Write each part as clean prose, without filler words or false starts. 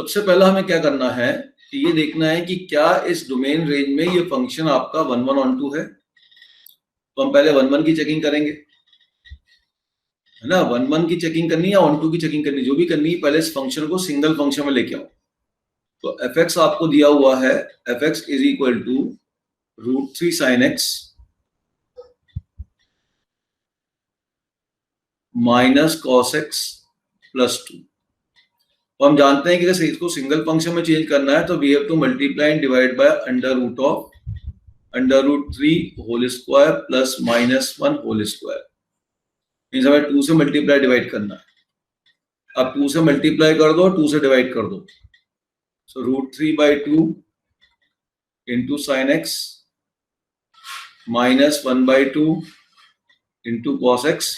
सबसे पहला हमें क्या करना है कि ये देखना है कि क्या इस डोमेन रेंज में ये फंक्शन आपका 1 1 ऑन 2 है। तो हम पहले 1 1 की चेकिंग करेंगे, है ना। 1 1 की चेकिंग करनी या ऑन 2 की चेकिंग करनी, जो भी करनी है, पहले इस फंक्शन को सिंगल फंक्शन में लेके आओ। तो fx आपको दिया हुआ है, fx is equal to √3 sin x minus cos x plus 2। तो हम जानते हैं कि अगर इसको सिंगल फंक्शन में चेंज करना है तो we have to multiply and divide by √3 whole square plus -1 whole square. Means हमें 2 से मल्टीप्लाई डिवाइड करना है। अब 2 से मल्टीप्लाई कर दो, 2 से डिवाइड कर दो। सो √3/2 into sine x -1/2 into cos x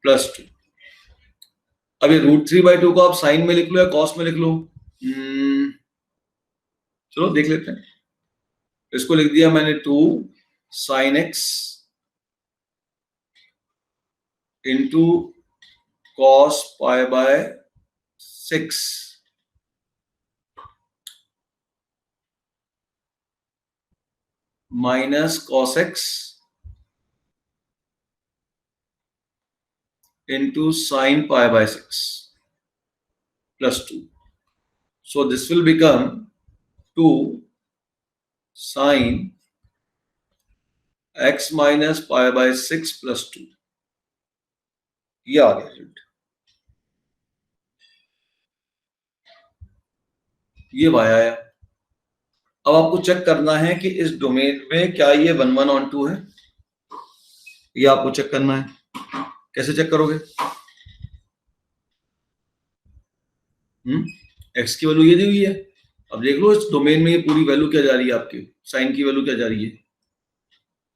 plus 2। अब ये √3/2 को आप साइन में लिख लो या कॉस में लिख लो। चलो देख लेते हैं। इसको लिख दिया मैंने 2 sin x into cos π/6 minus cos x into sin π/6 plus 2. So this will become 2 sin x minus π/6 plus 2. ये आ गया रिजल्ट। ये वाया आया। अब आपको चेक करना है कि इस डोमेन में क्या ये 1 1 ऑन 2 है। ये आपको चेक करना है। कैसे चेक करोगे? एक्स की वैल्यू ये दी हुई है। अब देख लो इस डोमेन में ये पूरी वैल्यू क्या जा रही है, आपकी साइन की वैल्यू क्या जा रही है।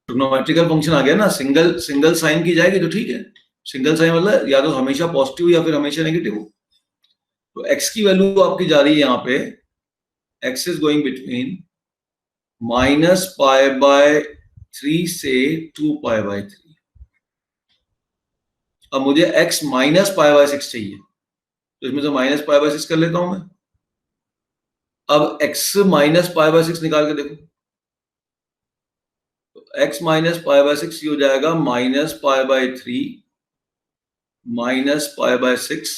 ट्रिग्नोमेट्रिकल फंक्शन आ गया ना, सिंगल साइन की जाएगी तो ठीक है। सिंगल साइन मतलब या तो हमेशा पॉजिटिव या फिर हमेशा नेगेटिव हो। तो एक्स की वैल्यू आपकी जा रही है यहाँ पे, एक्स इज गोइंग बिटवीन -π/3 से 2π/3। अब मुझे x -π/6 चाहिए, तो इसमें से -π/6 कर लेता हूं मैं। अब x -π/6 निकाल के देखो, तो x -π/6 ये हो जाएगा -π/3 -π/6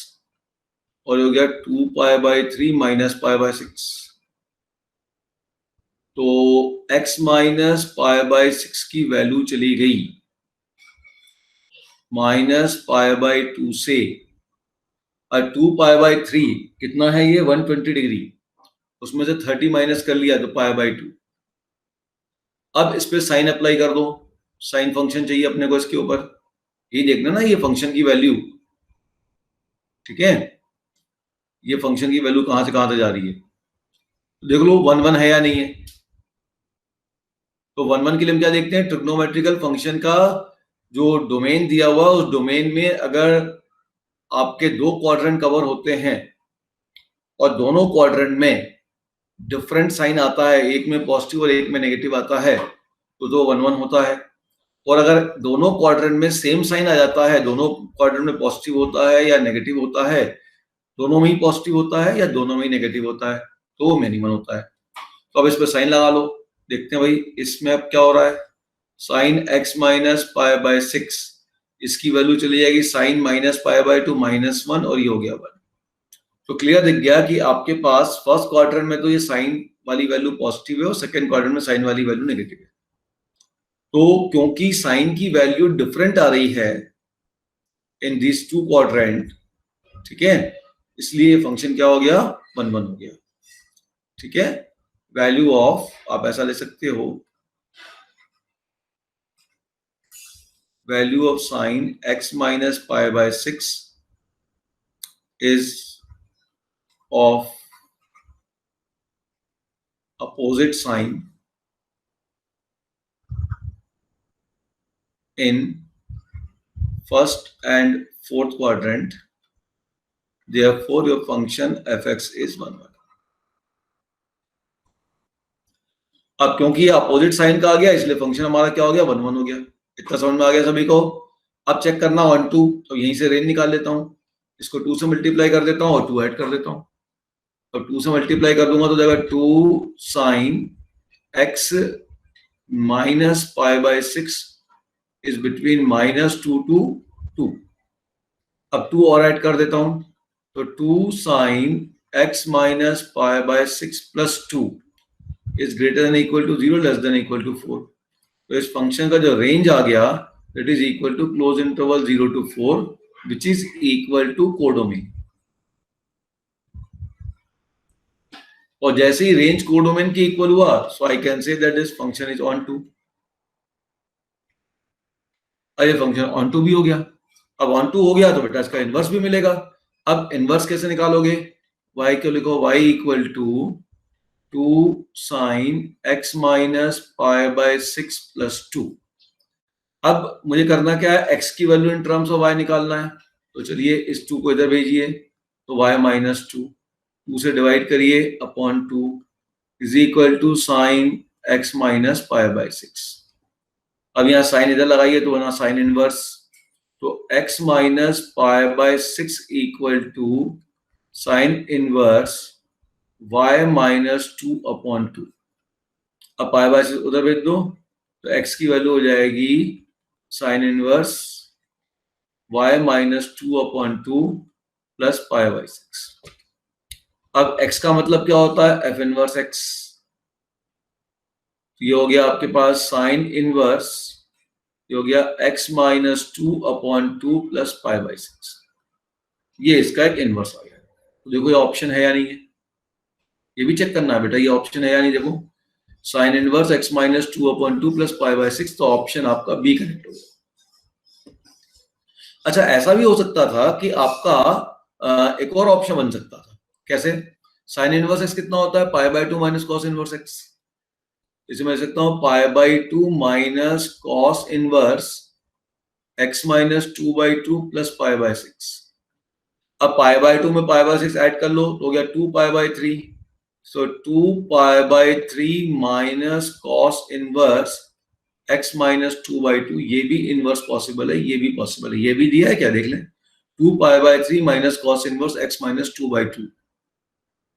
और हो गया 2π/3 -π/6। तो x -π/6 की वैल्यू चली गई -π/2 से, और 2π/3 कितना है ये 120 डिग्री, उसमें से 30 माइनस कर लिया तो π/2। अब इस पे साइन अप्लाई कर दो, साइन फंक्शन चाहिए अपने को इसके ऊपर। ये देखना ना ये फंक्शन की वैल्यू, ठीक है, ये फंक्शन की वैल्यू कहां से कहां तक जा रही है। देख लो 1 1 है या नहीं है। तो 1 1 के लिए हम क्या देखते हैं, ट्रिग्नोमेट्रिकल फंक्शन का जो डोमेन दिया हुआ उस डोमेन में अगर आपके 2 क्वाड्रेंट कवर होते हैं और दोनों क्वाड्रेंट में डिफरेंट साइन आता है, एक में पॉजिटिव और एक में नेगेटिव आता है, तो 1 1 होता है। और अगर दोनों क्वाड्रेंट में सेम साइन आ जाता है, दोनों क्वाड्रेंट में पॉजिटिव होता है या नेगेटिव होता है, दोनों में ही पॉजिटिव होता है या दोनों में ही नेगेटिव होता है, तो वो मिनिमम होता है। तो अब इस पर साइन लगा लो, देखते हैं भाई इसमें अब क्या हो रहा है। साइन x -π/6, इसकी वैल्यू चली जाएगी साइन -π/2 -1 और ये हो गया 1। तो क्लियर दिख गया कि आपके पास फर्स्ट क्वाड्रेंट में तो ये साइन वाली वैल्यू पॉजिटिव है और सेकंड क्वाड्रेंट में साइन वाली वैल्यू नेगेटिव है। तो क्योंकि साइन की वैल्यू डिफरेंट आ रही है इन दिस 2 क्वाड्रेंट, ठीक है, इसलिए फंक्शन क्या हो गया 1 1 हो गया। ठीक है, वैल्यू ऑफ, आप ऐसा ले सकते हो, value of sine x -π/6 is of opposite sign in first and fourth quadrant, therefore your function fx is 1 1। अब क्योंकि ये अपोजिट साइन का आ गया इसलिए फंक्शन हमारा क्या हो गया 1 1 हो गया। इतना समझ में आ गया सभी को। अब चेक करना 1 2, तो यहीं से रेंज निकाल लेता हूं, इसको 2 से मल्टीप्लाई कर देता हूं और 2 ऐड कर देता हूं। अब 2 से मल्टीप्लाई कर दूंगा तो जाएगा 2 sine x minus pi by 6 is between -2 to 2। अब 2 और ऐड कर देता हूं तो 2 sine x minus pi by 6 plus 2 is greater than equal to 0 less than equal to 4। तो इस फंक्शन का जो रेंज आ गया that is equal to close interval 0 to 4 which is equal to codomain. और जैसे ही रेंज कोडोमेन के इक्वल हुआ so I can say that this function is onto. अरे फंक्शन ऑन टू भी हो गया। अब ऑन टू हो गया तो बेटा इसका इनवर्स भी मिलेगा। अब इनवर्स कैसे निकालोगे? y को लिखो y equal to 2 sine x minus pi by 6 plus 2। अब मुझे करना क्या है, x की value in terms of y निकालना है। तो चलिए इस 2 को इधर भेजिए तो y माइनस 2 से डिवाइड करिए upon 2 is equal to sine x minus pi by 6। अब यहाँ साइन इधर लगाइए तो बना साइन इनवर्स। तो x minus pi by 6 equal to sine inverse y minus 2 upon 2। अब पाई बाय 6 उधर भेज दो तो x की वैल्यू हो जाएगी sign inverse y minus 2 upon 2 plus pi by 6। अब x का मतलब क्या होता है? f inverse x। ये हो गया आपके पास साइन इनवर्स, ये हो गया x minus 2 upon 2 plus pi by 6। ये इसका एक इनवर्स आ गया। तो देखो ये ऑप्शन है या नहीं है, ये भी चेक करना है बेटा, ये ऑप्शन है या नहीं। देखो sign inverse x minus 2 upon 2 plus pi by 6, तो ऑप्शन आपका बी करेक्ट हो गया। अच्छा ऐसा भी हो सकता था कि आपका एक और ऑप्शन बन सकता था। कैसे? साइन इनवर्स x कितना होता है? Pi by 2 minus cos inverse x। इसे मैं लिख सकता हूं pi by 2 minus cos inverse x minus 2 by 2 plus pi by 6। अब पाई बाय 2 में पाई बाय 6 ऐड कर लो तो हो गया 2 pi by 3। So 2 pi by 3 minus cos inverse x minus 2 by 2, ये भी इनवर्स पॉसिबल है, ये भी पॉसिबल है। ये भी दिया है क्या, देख लें। 2 pi by 3 minus cos inverse x minus 2 by 2,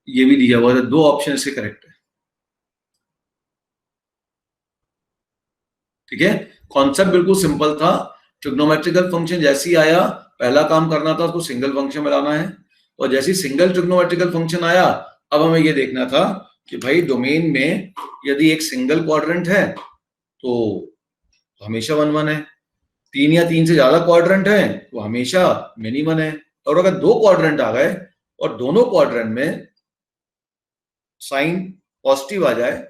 ये भी दिया हुआ है। दो ऑप्शन से करेक्ट है। ठीक है, कॉन्सेप्ट बिल्कुल सिंपल था। ट्रिग्नोमेट्रिकल फंक्शन जैसे ही आया पहला काम करना था उसको सिंगल फंक्शन में लाना है, और जैसे ही सिंगल ट्रिग्नोमेट्रिकल फंक्शन आया अब हमें ये देखना था कि भाई डोमेन में यदि एक सिंगल क्वाड्रेंट है तो हमेशा 1 1 है, 3 या 3 से ज्यादा क्वाड्रेंट है तो हमेशा मिनी 1 है। और अगर 2 क्वाड्रेंट आ गए और दोनों क्वाड्रेंट में साइन पॉजिटिव आ जाए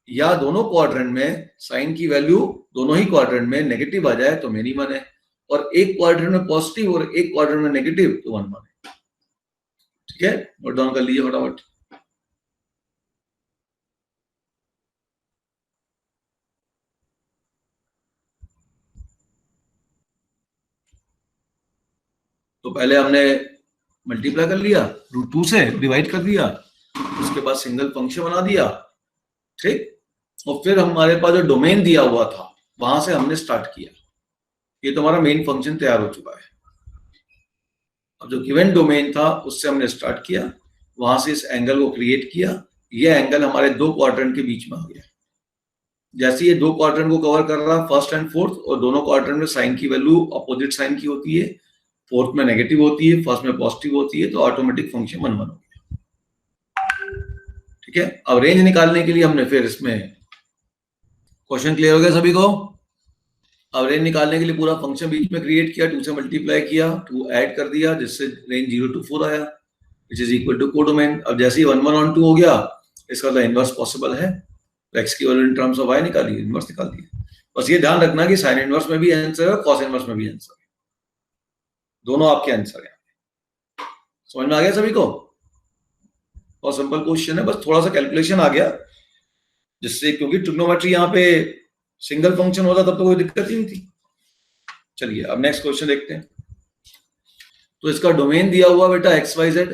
या दोनों क्वाड्रेंट में साइन की वैल्यू दोनों ही क्वाड्रेंट में नेगेटिव आ जाए तो मिनी 1 है, और एक क्वाड्रेंट में पॉजिटिव और एक क्वाड्रेंट में नेगेटिव तो 1 1 है। ठीक है, नोट डाउन कर लीजिए फटाफट। तो पहले हमने मल्टीप्लाई कर लिया, √2 से डिवाइड कर दिया, उसके बाद सिंगल फंक्शन बना दिया। ठीक, और फिर हमारे पास जो डोमेन दिया हुआ था वहां से हमने स्टार्ट किया। ये तो हमारा मेन फंक्शन तैयार हो चुका है। अब जो गिवन डोमेन था उससे हमने स्टार्ट किया, वहां से इस एंगल को क्रिएट किया। ये एंगल हमारे दो क्वाड्रेंट के बीच में आ गया। जैसे ये दो क्वाड्रेंट को कवर कर रहा है, फर्स्ट एंड फोर्थ, और दोनों क्वाड्रेंट में साइन की वैल्यू अपोजिट साइन की होती है, फोर्थ में नेगेटिव होती है, फर्स्ट में पॉजिटिव होती है, तो ऑटोमेटिक फंक्शन 1 1 हो गया। ठीक है, अब रेंज निकालने के लिए हमने फिर इसमें क्वेश्चन क्लियर हो गया सभी को। अब रेंज निकालने के लिए पूरा फंक्शन बीच में क्रिएट किया, 2 से मल्टीप्लाई किया, 2 ऐड कर दिया, जिससे रेंज 0 to 4 आया, which is equal to codomain. अब जैसे ही 1 1 on 2 हो गया, इसका मतलब इनवर्स पॉसिबल है, तो x की value in terms of y निकालिए, इनवर्स निकाल दिए। बस ये ध्यान रखना कि साइन इनवर्स में भी आंसर है, कॉस इनवर्स में भी आंसर है, दोनों आपके आंसर है। समझ में आ गया सभी को? बहुत सिंपल क्वेश्चन है, बस थोड़ा सा कैलकुलेशन आ गया जिससे, क्योंकि ट्रिग्नोमेट्री यहाँ पे सिंगल फंक्शन होता तब तो कोई दिक्कत ही नहीं थी। चलिए अब नेक्स्ट क्वेश्चन देखते हैं। तो इसका डोमेन दिया हुआ बेटा XYZ,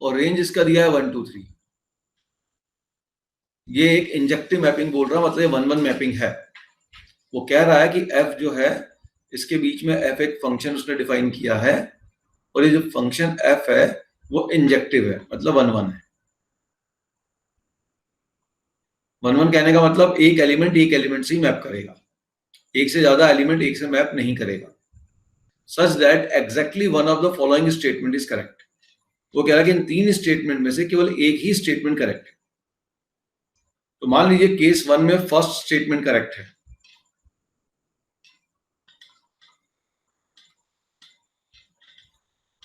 और रेंज इसका दिया है 1 2 3। ये एक इंजेक्टिव मैपिंग बोल रहा, मतलब 1 1 मैपिंग है। वो कह रहा है कि f जो है इसके बीच में f एक फंक्शन उसने डिफाइन किया है और ये जो फंक्शन f है वो इंजेक्टिव है, मतलब 1 1 है। 1 1 कहने का मतलब एक एलिमेंट से ही मैप करेगा, एक से ज्यादा एलिमेंट एक से मैप नहीं करेगा। Such that exactly one of the following statement is correct. वो कह रहा है कि इन 3 स्टेटमेंट में से केवल एक ही स्टेटमेंट करेक्ट है। तो मान लीजिए केस 1 में फर्स्ट स्टेटमेंट करेक्ट है,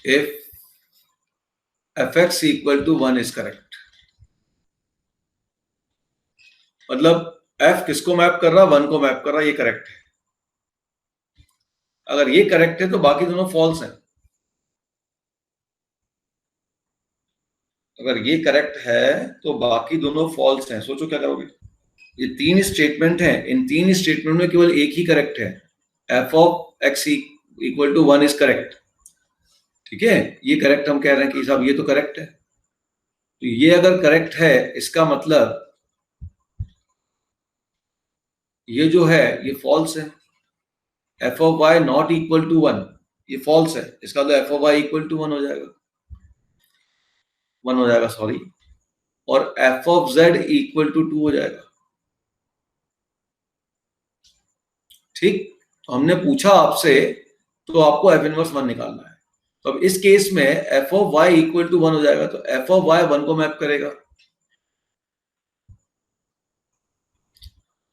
if fx equal to 1 is correct, मतलब f किसको मैप कर रहा है, 1 को मैप कर रहा है, ये करेक्ट है। अगर ये करेक्ट है तो बाकी दोनों फॉल्स हैं। अगर ये करेक्ट है तो बाकी दोनों फॉल्स हैं। सोचो क्या करोगे। ये 3 स्टेटमेंट हैं, इन 3 स्टेटमेंट में केवल एक ही करेक्ट है, f of x equal to 1 is correct। ठीक है, ये करेक्ट हम कह रहे हैं कि साहब ये तो करेक्ट है। तो ये अगर करेक्ट है इसका मतलब ये जो है ये फॉल्स है। f of y not equal to 1 ये फॉल्स है, इसका मतलब f of y equal to 1 हो जाएगा, 1 हो जाएगा सॉरी, और f of z equal to 2 हो जाएगा। ठीक, तो हमने पूछा आपसे तो आपको f इनवर्स 1 निकालना है। तो अब इस केस में f of y equal to 1 हो जाएगा, तो f of y 1 को मैप करेगा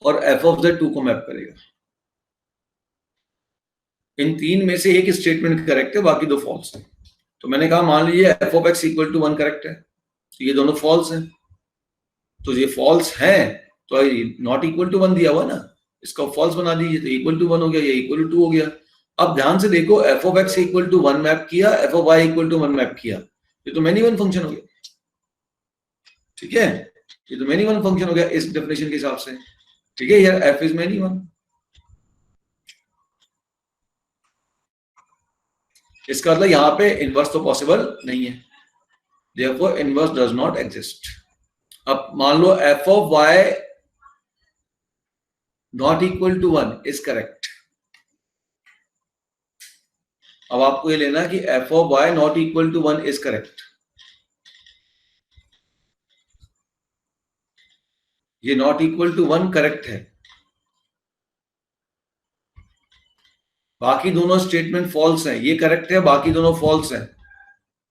और f of z 2 को मैप करेगा। इन 3 में से एक स्टेटमेंट करेक्ट है, बाकी दो फॉल्स है। तो मैंने कहा मान लीजिए f of x equal to 1 correct है, तो ये दोनों फॉल्स हैं। तो ये फॉल्स हैं तो नॉट इक्वल टू 1 दिया हुआ ना, इसका फॉल्स बना दीजिए तो इक्वल टू 1 हो गया, ये इक्वल टू 2 हो गया। अब ध्यान से देखो, f of x equal to 1 map किया, f of y equal to 1 map किया, ये तो मैनी वन फंक्शन हो गया। ठीक है, ये तो मैनी वन फंक्शन हो गया इस डेफिनेशन के हिसाब से। ठीक है, यार f इज मैनी वन। इसका मतलब यहाँ पे इनवर्स तो पॉसिबल नहीं है, therefore inverse does not exist. अब मान लो f of y not equal to 1 is correct. अब आपको ये लेना कि f of y not equal to 1 is correct. ये नॉट इक्वल टू 1 करेक्ट है, बाकी दोनों स्टेटमेंट फॉल्स हैं। ये करेक्ट है, बाकी दोनों फॉल्स हैं।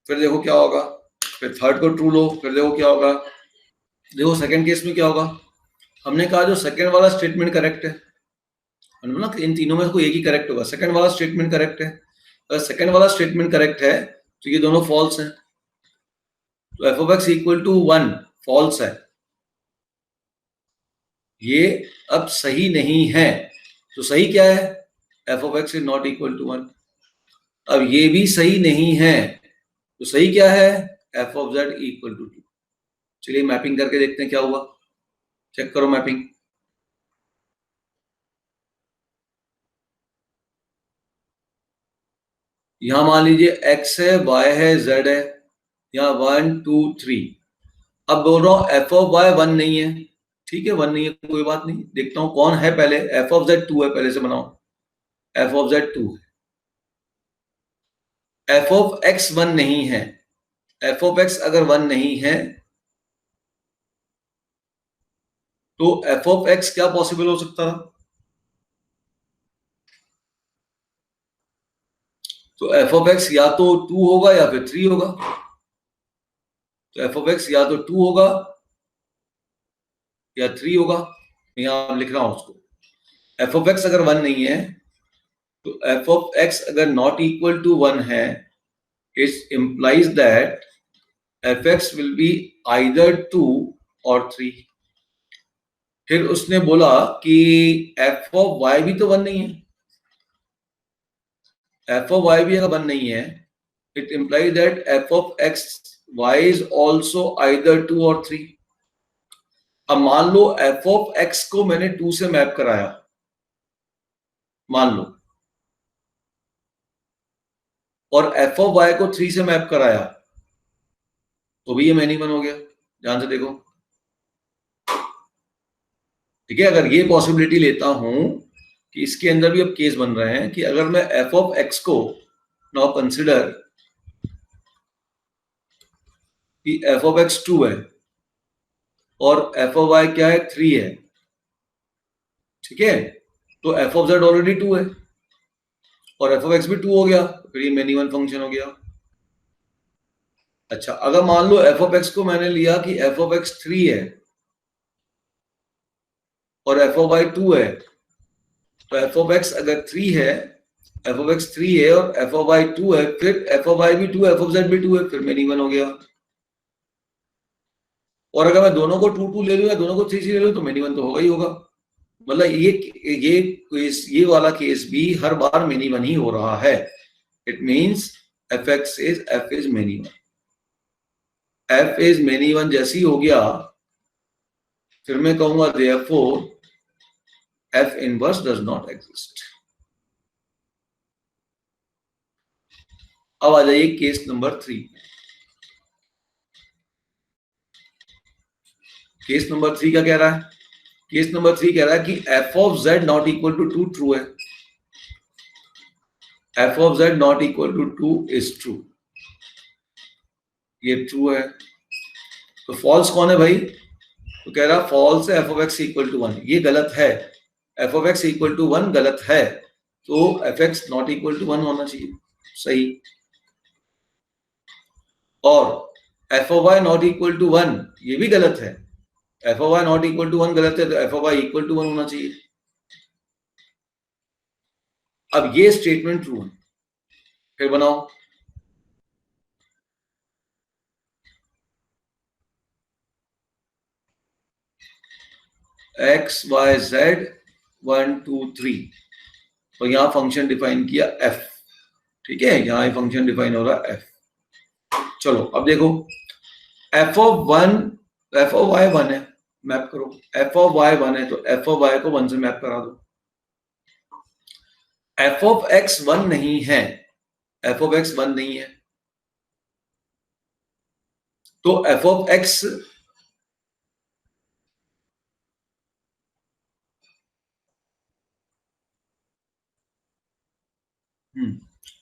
फिर देखो क्या होगा, फिर थर्ड को ट्रू लो, फिर देखो क्या होगा। देखो सेकंड केस में क्या होगा, हमने कहा जो सेकंड वाला स्टेटमेंट करेक्ट है, ना इन तीनों में कोई एक ही करेक्ट होगा, सेकंड वाला स्टेटमेंट करेक्ट है। अगर सेकंड वाला स्टेटमेंट करेक्ट है तो ये दोनों फॉल्स हैं, तो f of x equal to 1 false है, ये अब सही नहीं है। तो सही क्या है, f of x is not equal to 1। अब ये भी सही नहीं है, तो सही क्या है, f of z equal to 2। चलिए मैपिंग करके देखते हैं क्या हुआ। चेक करो मैपिंग। यहां मान लीजिए x है, y है, z है, यहाँ 1 2 3। अब बोल रहा हूं f of y 1 नहीं है, ठीक है 1 नहीं है, कोई बात नहीं। देखता हूं कौन है पहले, f of z 2 है, पहले से बनाओ, f of z 2 है। f of x 1 नहीं है, f of x अगर 1 नहीं है तो f of x क्या पॉसिबल हो सकता है, तो f of x या तो 2 होगा या फिर 3 होगा। तो f of x या तो 2 होगा या 3 होगा, यहां लिख रहा हूं उसको। f of x अगर 1 नहीं है तो f of x अगर नॉट इक्वल टू 1 है, it implies that fx will be either 2 और 3। फिर उसने बोला कि f of y भी तो 1 नहीं है, f of y भी अगर 1 नहीं है, it implies that f of x y is also either 2 और 3। अब मान लो f of x को मैंने 2 से मैप कराया, मान लो, और f of y को 3 से मैप कराया, तो भी ये मैनी वन हो गया। ध्यान से देखो, ठीक है। अगर ये पॉसिबिलिटी लेता हूं कि इसके अंदर भी अब केस बन रहे हैं कि अगर मैं f of x को नाउ कंसिडर कि एफ ऑफ एक्स 2 है और एफ ऑफ वाई क्या है 3 है, ठीक है, तो एफ ऑफ जेड ऑलरेडी 2 है और एफ ऑफ एक्स भी 2 हो गया, फिर ये मेनी वन फंक्शन हो गया। अच्छा, अगर मान लो एफ ऑफ एक्स को मैंने लिया कि एफ ऑफ एक्स 3 है और एफ ऑफ वाई 2 है, तो एफ ऑफ एक्स अगर 3 है, एफ ऑफ एक्स 3 है और एफ ऑफ वाई 2 है, फिर एफ ऑफ वाई भी 2 है, एफ ऑफ जेड भी 2 है, फिर मेनी वन हो गया। और अगर मैं दोनों को 2 2 ले लूं या दोनों को 3 3 ले लूं तो मेनी वन तो होगा ही होगा। मतलब ये वाला केस भी हर बार मेनी वन ही हो रहा है। It means F x is F is many one. F is many one जैसी हो गया, फिर मैं कहूंगा therefore F inverse does not exist. अब आ जाइए केस नंबर 3। केस नंबर 3 क्या कह रहा है? केस नंबर 3 कह रहा है कि F of Z not equal to 2 true है। F of Z not equal to 2 is true, ये ट्रू है। तो फॉल्स कौन है भाई? तो कह रहा फॉल्स है F of x equal to 1, ये गलत है। F of x equal to 1 गलत है, तो f x not equal to 1 होना चाहिए, सही। और f of y not equal to 1 ये भी गलत है। F of y not equal to 1 गलत है, तो f of y equal to 1 होना चाहिए। अब ये स्टेटमेंट ट्रू है, फिर बनाओ। एक्स वाई जेड 1 2 3, तो यहां फंक्शन डिफाइन किया एफ, ठीक है, यहां फंक्शन डिफाइन हो रहा है एफ। चलो अब देखो, एफ ऑफ वाई 1 है, मैप करो। एफ ऑफ वाई 1 है तो एफ ऑफ वाई को 1 से मैप करा दो। एफ ऑफ एक्स 1 नहीं है, एफ ऑफ एक्स 1 नहीं है, तो f of x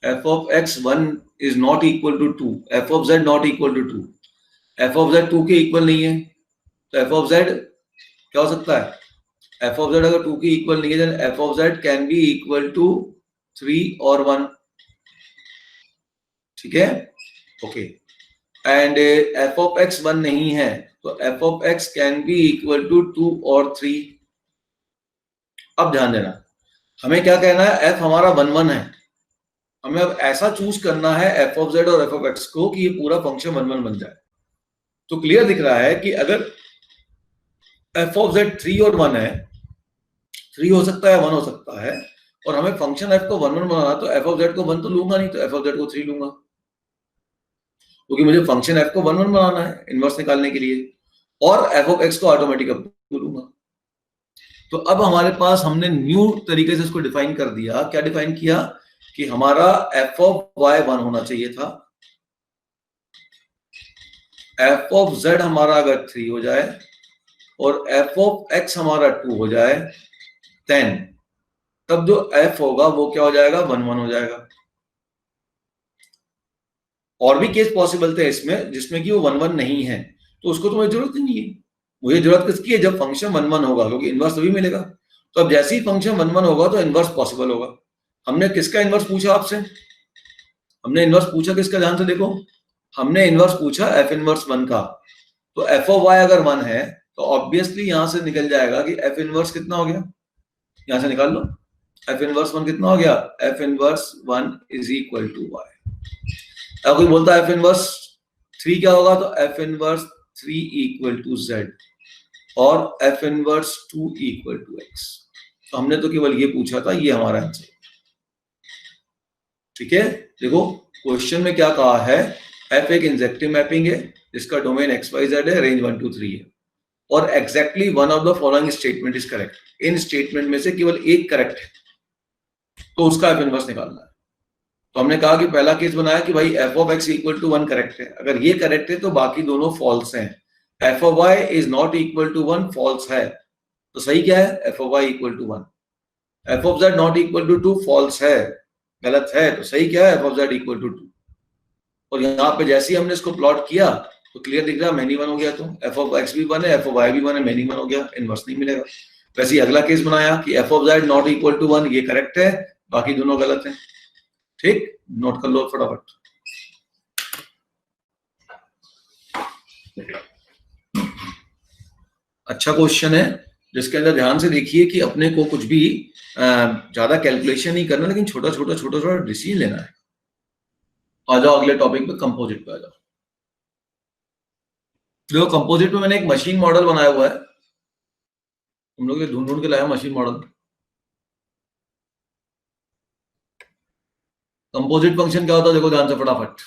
f of x 1 is not equal to 2, f of Z not equal to 2, f of z 2 के इक्वल नहीं है, तो एफ ऑफ जेड क्या हो सकता है? एफ ऑफ जेड अगर 2 के इक्वल नहीं है, then f of z can be equal to 3 और 1, ठीक है, okay. And f of x 1 नहीं है, तो f of x can be equal to 2 और 3। अब ध्यान देना, हमें क्या कहना है, एफ हमारा 1 1 है, हमें अब ऐसा चूज करना है एफ ऑफ जेड और एफ ऑफ एक्स को कि ये पूरा फंक्शन 1 1 बन जाए। तो क्लियर दिख रहा है कि अगर एफ ऑफ जेड 3 और 1 है, 3 हो सकता है 1 हो सकता है, और हमें फंक्शन एफ को 1 1 बनाना, तो एफ ऑफ जेड को 1 तो लूंगा नहीं, तो एफ ऑफ जेड को 3 लूंगा, क्योंकि मुझे फंक्शन एफ को 1 1 बनाना है इनवर्स निकालने के लिए, और एफ ऑफ एक्स को ऑटोमेटिक लूंगा। तो अब हमारे पास हमने न्यू तरीके से इसको डिफाइन कर दिया। क्या डिफाइन किया? कि हमारा एफ ऑफ वाई 1 होना चाहिए था, एफ ऑफ जेड हमारा अगर 3 हो जाए और एफ ऑफ एक्स हमारा 2 हो जाए, देन तब जो एफ होगा वो क्या हो जाएगा? 1 1 हो जाएगा। और भी केस पॉसिबल थे इसमें जिसमें कि वो 1 1 नहीं है, तो उसको तो मुझे जरूरत ही नहीं है। मुझे जरूरत किसकी है? जब फंक्शन 1 1 होगा, क्योंकि इनवर्स तभी मिलेगा। तो अब जैसे ही फंक्शन 1 1 होगा तो इनवर्स पॉसिबल होगा। हमने किसका इनवर्स पूछा आपसे? हमने इनवर्स पूछा किसका? ध्यान से देखो, हमने इनवर्स पूछा एफ इनवर्स 1 का। तो एफ ऑफ वाई अगर 1 है तो ऑब्वियसली यहां से निकल जाएगा कि एफ इनवर्स कितना हो गया, यहां से निकाल लो। एफ इनवर्स 1 कितना हो गया? F inverse 1 is equal to y. अब कोई बोलता है एफ इनवर्स 3 क्या होगा, तो F inverse 3 equal to Z और F inverse 2 equal to X. तो हमने तो केवल ये पूछा था, ये हमारा आंसर, ठीक है। देखो क्वेश्चन में क्या कहा है, एफ एक इंजेक्टिव मैपिंग है जिसका डोमेन एक्स वाई जेड है, रेंज 1 2 3 है, और exactly one of the following statement is correct. In statement में से केवल एक करेक्ट है, तो उसका एफ इनवर्स निकालना है। तो हमने कहा कि पहला केस बनाया कि भाई f of x equal to 1 correct है। अगर ये करेक्ट है तो बाकी दोनों फॉल्स हैं। F of y is not equal to 1 false है, तो सही क्या है? F of y equal to 1। F of Z not equal to 2 false है, गलत है, तो सही क्या है? F of z equal to 2। और यहाँ पे जैसे ही हमने इसको प्लॉट किया तो क्लियर दिख रहा, मेनी वन हो गया, तो एफ ऑफ एक्स भी वन है, एफ ऑफ वाई भी वन है, मेनी वन हो गया, इनवर्स नहीं मिलेगा। वैसे ही अगला केस बनाया कि F of Z not equal to one, ये करेक्ट है, बाकी दोनों गलत है। ठीक, नोट कर लो फटाफट। अच्छा क्वेश्चन है, जिसके अंदर ध्यान से देखिए कि अपने को कुछ भी ज्यादा कैलकुलेशन नहीं करना, लेकिन छोटा छोटा डिसीजन लेना है। आ जाओ अगले टॉपिक पे, कंपोजिट पे आ जाओ। देखो कंपोजिट में मैंने एक मशीन मॉडल बनाया हुआ है, तुम लोग ढूंढ ढूंढ के लाया मशीन मॉडल। कंपोजिट फंक्शन क्या होता है, देखो ध्यान से फटाफट।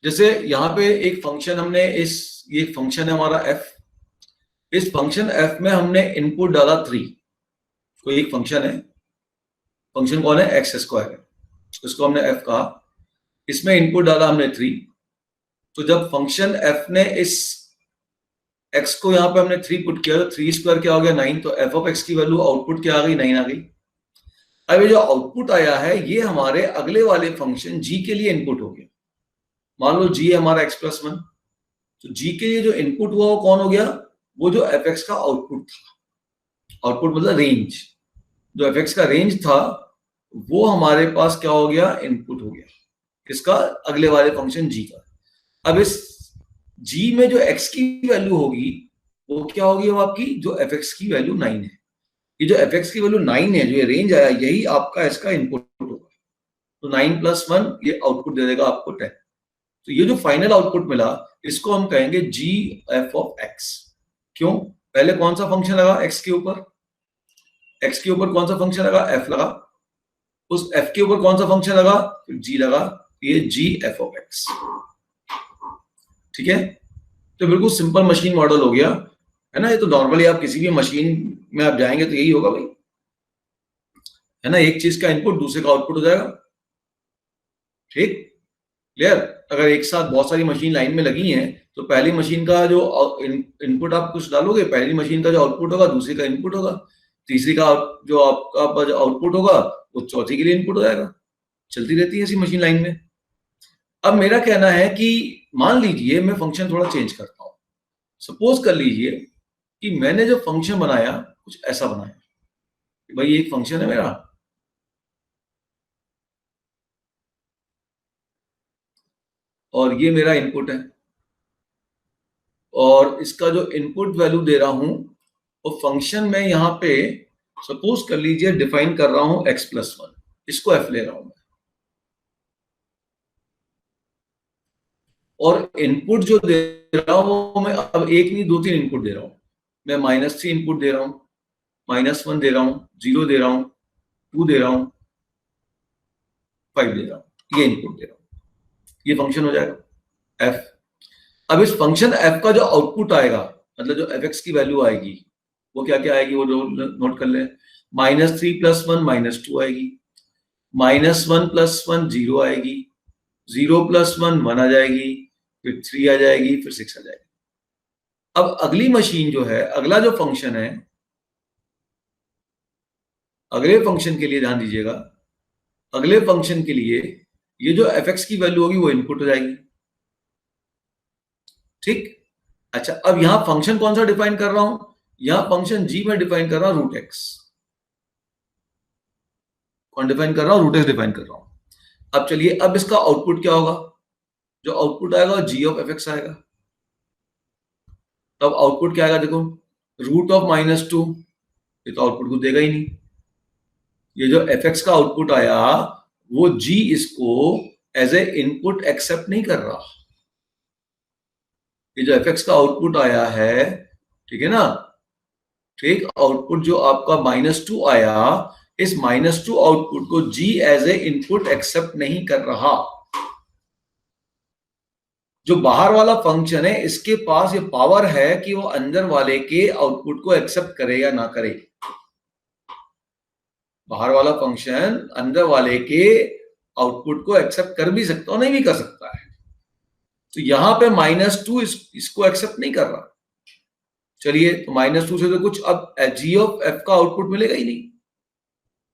जैसे यहाँ पे एक फंक्शन हमने ये फंक्शन है हमारा f, इस फंक्शन f में हमने इनपुट डाला 3। कोई एक फंक्शन है, फंक्शन कौन है, एक्स स्क्वायर है, इसको हमने f कहा, इसमें इनपुट डाला हमने 3। तो जब फंक्शन f ने इस x को यहाँ पे हमने 3 पुट किया, तो 3 स्क्वायर क्या हो गया, 9। तो f ऑफ x की वैल्यू आउटपुट क्या आ गई, 9 आ गई। अब ये जो आउटपुट आया है, ये हमारे अगले वाले फंक्शन g के लिए इनपुट हो गया। मान लो g है हमारा x+1, तो g के लिए जो इनपुट हुआ वो कौन हो गया, वो जो fx का आउटपुट था। आउटपुट मतलब रेंज, जो fx का रेंज था वो हमारे पास क्या हो गया, इनपुट हो गया, किसका, अगले वाले फंक्शन g का। अब इस g में जो x की वैल्यू होगी वो क्या होगी, वो आपकी जो fx की वैल्यू 9 है। ये जो fx की वैल्यू 9 है, जो ये रेंज आया, यही आपका इसका इनपुट होगा। तो 9+1 ये आउटपुट दे देगा आपको 10। तो ये जो फाइनल आउटपुट मिला, इसको हम कहेंगे जी एफ ऑफ एक्स। क्यों, पहले कौन सा फंक्शन लगा x के ऊपर, x के ऊपर कौन सा फंक्शन लगा, f लगा, उस f के ऊपर कौन सा फंक्शन लगा, फिर g लगा, ये जी एफ ऑफ एक्स। ठीक है, तो बिल्कुल सिंपल मशीन मॉडल हो गया है ना। ये तो नॉर्मली आप किसी भी मशीन में आप जाएंगे तो यही होगा भाई, है ना, एक चीज का इनपुट दूसरे का आउटपुट हो जाएगा। ठीक, क्लियर। अगर एक साथ बहुत सारी मशीन लाइन में लगी हैं, तो पहली मशीन का जो इनपुट आप कुछ डालोगे, पहली मशीन का जो आउटपुट होगा दूसरी का इनपुट होगा, तीसरी का जो आपका जो आउटपुट होगा वो चौथी के लिए इनपुट हो जाएगा। चलती रहती है ऐसी मशीन लाइन में। अब मेरा कहना है कि मान लीजिए मैं फंक्शन थोड़ा चेंज करता हूं। सपोज कर लीजिए कि मैंने जो फंक्शन बनाया कुछ ऐसा बनाया, भाई एक फंक्शन है मेरा, और ये मेरा इनपुट है, और इसका जो इनपुट वैल्यू दे रहा हूं वो फंक्शन में यहां पे सपोज कर लीजिए डिफाइन कर रहा हूं x+1, इसको f ले रहा हूं मैं। और इनपुट जो दे रहा हूं वो मैं अब एक नहीं 2-3 इनपुट दे रहा हूं। मैं -3 इनपुट दे रहा हूं, -1 दे रहा हूं, 0 दे रहा हूं, 2 दे रहा हूं, 5 दे रहा हूं, ये इनपुट दे रहा हूं। ये फंक्शन हो जाएगा f। अब इस फंक्शन f का जो आउटपुट आएगा, मतलब जो fx की वैल्यू आएगी, वो क्या क्या आएगी, वो नोट कर ले। -3+1 -2 आएगी, -1+1 0 आएगी, 0+1 1 आ जाएगी, फिर 3 आ जाएगी, फिर 6 आ जाएगी। अब अगली मशीन जो है, अगला जो फंक्शन है, अगले फंक्शन के लिए ध्यान दीजिएगा, अगले फंक्शन के लिए ये जो fx की वैल्यू होगी वो इनपुट हो जाएगी। ठीक, अच्छा अब यहां फंक्शन कौन सा डिफाइन कर रहा हूं, यहां फंक्शन g में डिफाइन कर रहा हूं √x। कौन डिफाइन कर रहा हूं, √x डिफाइन कर रहा हूं। अब चलिए, अब इसका आउटपुट क्या होगा, जो आउटपुट आएगा वो g ऑफ fx आएगा। तब आउटपुट क्या आएगा, देखो √(-2), ये तो आउटपुट को देगा ही नहीं। ये जो fx का आउटपुट आया वो g इसको एज ए इनपुट एक्सेप्ट नहीं कर रहा। ये जो fx का आउटपुट आया है, ठीक है ना, ठीक, आउटपुट जो आपका -2 आया, इस -2 आउटपुट को g as a input accept नहीं कर रहा। जो बाहर वाला फंक्शन है, इसके पास ये पावर है कि वो अंदर वाले के आउटपुट को एक्सेप्ट करे या ना करे। बाहर वाला फंक्शन अंदर वाले के आउटपुट को एक्सेप्ट कर भी सकता है, नहीं भी कर सकता है। तो यहां पे -2 इसको एक्सेप्ट नहीं कर रहा। चलिए, तो -2 से तो कुछ अब g ऑफ f का आउटपुट मिलेगा ही नहीं,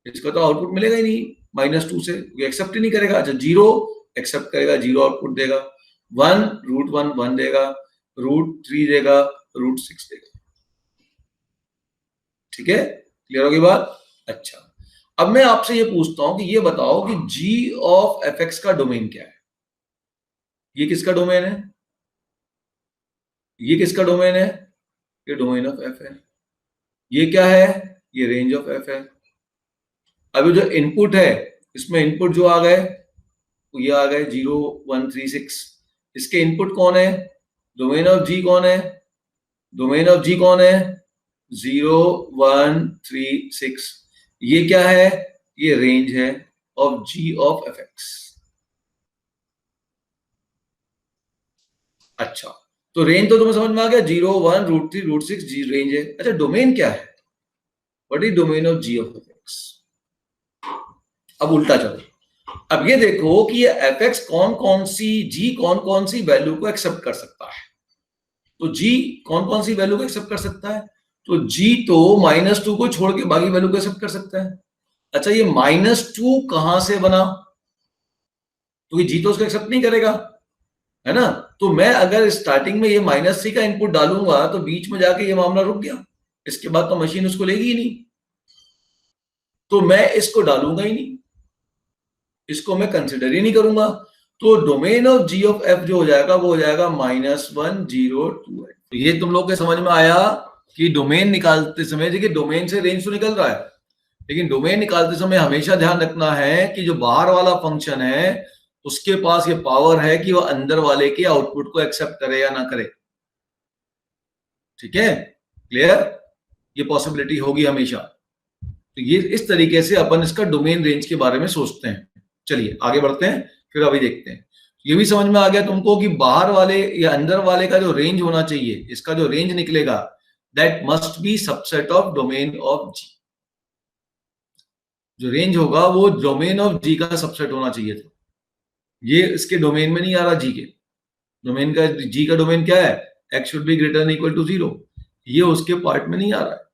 इसका तो आउटपुट मिलेगा ही नहीं। -2 से एक्सेप्ट ही नहीं करेगा। अच्छा, 0 एक्सेप्ट करेगा, 0 आउटपुट देगा। 1 देगा, √3 देगा, √6 देगा। ठीक है, क्लियर होगी बात? अच्छा, अब मैं आपसे ये पूछता हूं कि ये बताओ कि g ऑफ fx का डोमेन क्या है? ये किसका डोमेन है? ये किसका डोमेन है? ये डोमेन ऑफ f है। ये क्या है? ये रेंज ऑफ f है। अभी जो इनपुट है, इसमें इनपुट जो आ गए तो ये आ गए 0 1 3 6। इसके इनपुट कौन है? डोमेन ऑफ g कौन है? डोमेन ऑफ g कौन है? 0 1 3 6। ये क्या है? ये रेंज है ऑफ g ऑफ fx। अच्छा, तो रेंज तो तुम्हें समझ में आ गया, 0 1 √3 √6 जी रेंज है। अच्छा, डोमेन क्या है? What is domain of g of fx? अब उल्टा चलो, अब ये देखो कि ये fx कौन कौन सी g कौन कौन सी वैल्यू को एक्सेप्ट कर सकता है। तो g कौन कौन सी वैल्यू को एक्सेप्ट कर सकता है? तो g तो -2 को छोड़ के बाकी वैल्यू को एक्सेप्ट कर सकता है। अच्छा, ये -2 कहां से बना? तो ये g तो उसको एक्सेप्ट नहीं करेगा, है ना? तो मैं अगर स्टार्टिंग में ये -3 का इनपुट डालूंगा तो बीच में जाके ये मामला रुक गया, इसके बाद तो मशीन उसको लेगी ही नहीं, तो मैं इसको डालूंगा ही नहीं, इसको मैं कंसिडर ही नहीं करूंगा। तो domain of g of f जो हो जाएगा वो हो जाएगा -1 0 2। तो ये तुम लोग के समझ में आया कि डोमेन निकालते समय, देखिए डोमेन से रेंज तो निकल रहा है, लेकिन डोमेन निकालते समय हमेशा ध्यान रखना है कि जो बाहर वाला फंक्शन है उसके पास ये पावर है कि वो अंदर वाले के आउटपुट को एक्सेप्ट करे या ना करे। ठीक है, क्लियर? ये पॉसिबिलिटी होगी हमेशा। तो ये इस तरीके से अपन इसका डोमेन रेंज के बारे में सोचते हैं। चलिए आगे बढ़ते हैं, फिर अभी देखते हैं। ये भी समझ में आ गया तुमको कि बाहर वाले या अंदर वाले का जो रेंज होना चाहिए, इसका जो रेंज निकलेगा, that must be subset of domain of G. जो रेंज होगा वो डोमेन ऑफ जी का सबसेट होना चाहिए था। ये इसके डोमेन में नहीं आ रहा, जी के डोमेन का, जी का डोमेन क्या है? x should be greater than equal to 0। ये उसके पार्ट में नहीं आ रहा है।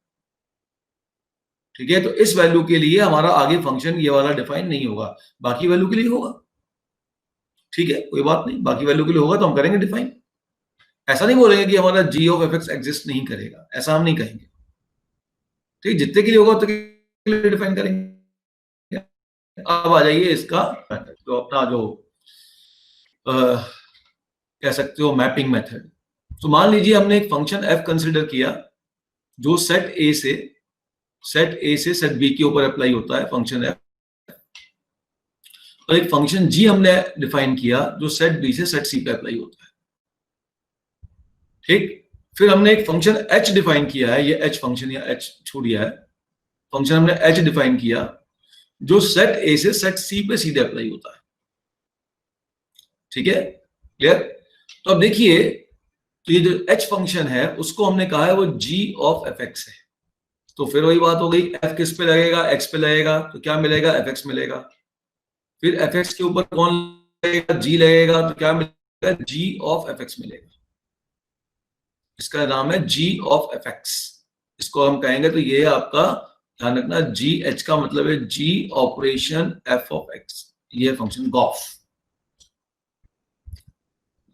ठीक है, तो इस वैल्यू के लिए हमारा आगे फंक्शन ये वाला डिफाइन नहीं होगा, बाकी वैल्यू के लिए होगा। ठीक है, कोई बात नहीं, बाकी वैल्यू के लिए होगा तो हम करेंगे डिफाइन। ऐसा नहीं बोलेंगे कि हमारा जी ऑफ एफ एक्स एग्जिस्ट नहीं करेगा, ऐसा हम नहीं कहेंगे। ठीक, जितने के लिए होगा उतने के लिए डिफाइन करेंगे। अब आ जाइए इसका तो अपना जो कह सकते हो मैपिंग मेथड। तो मान लीजिए हमने एक फंक्शन एफ कंसिडर किया जो सेट ए से सेट बी के ऊपर अप्लाई होता है, फंक्शन एफ। और एक फंक्शन जी हमने डिफाइन किया जो सेट बी से सेट सी पे अप्लाई होता है। ठीक, फिर हमने एक फंक्शन एच डिफाइन किया है, ये एच फंक्शन या एच छोड़ दिया है, फंक्शन हमने एच डिफाइन किया जो सेट ए से सेट सी पे सीधे अप्लाई होता है। ठीक है, क्लियर? तो अब देखिए, तो ये जो एच फंक्शन है उसको हमने कहा है वो जी ऑफ एफ एक्स है। तो फिर वही बात हो गई, एफ किस पे लगेगा? एक्स पे लगेगा, तो क्या मिलेगा? एफ एक्स मिलेगा। फिर एफ एक्स के ऊपर कौन लगेगा? जी लगेगा, तो क्या मिलेगा? जी ऑफ एफ एक्स मिलेगा। इसका नाम है जी ऑफ एफ एक्स। इसको हम कहेंगे तो ये आपका ध्यान रखना, जी एच का मतलब है जी ऑपरेशन एफ ऑफ एक्स, ये फंक्शन गॉफ।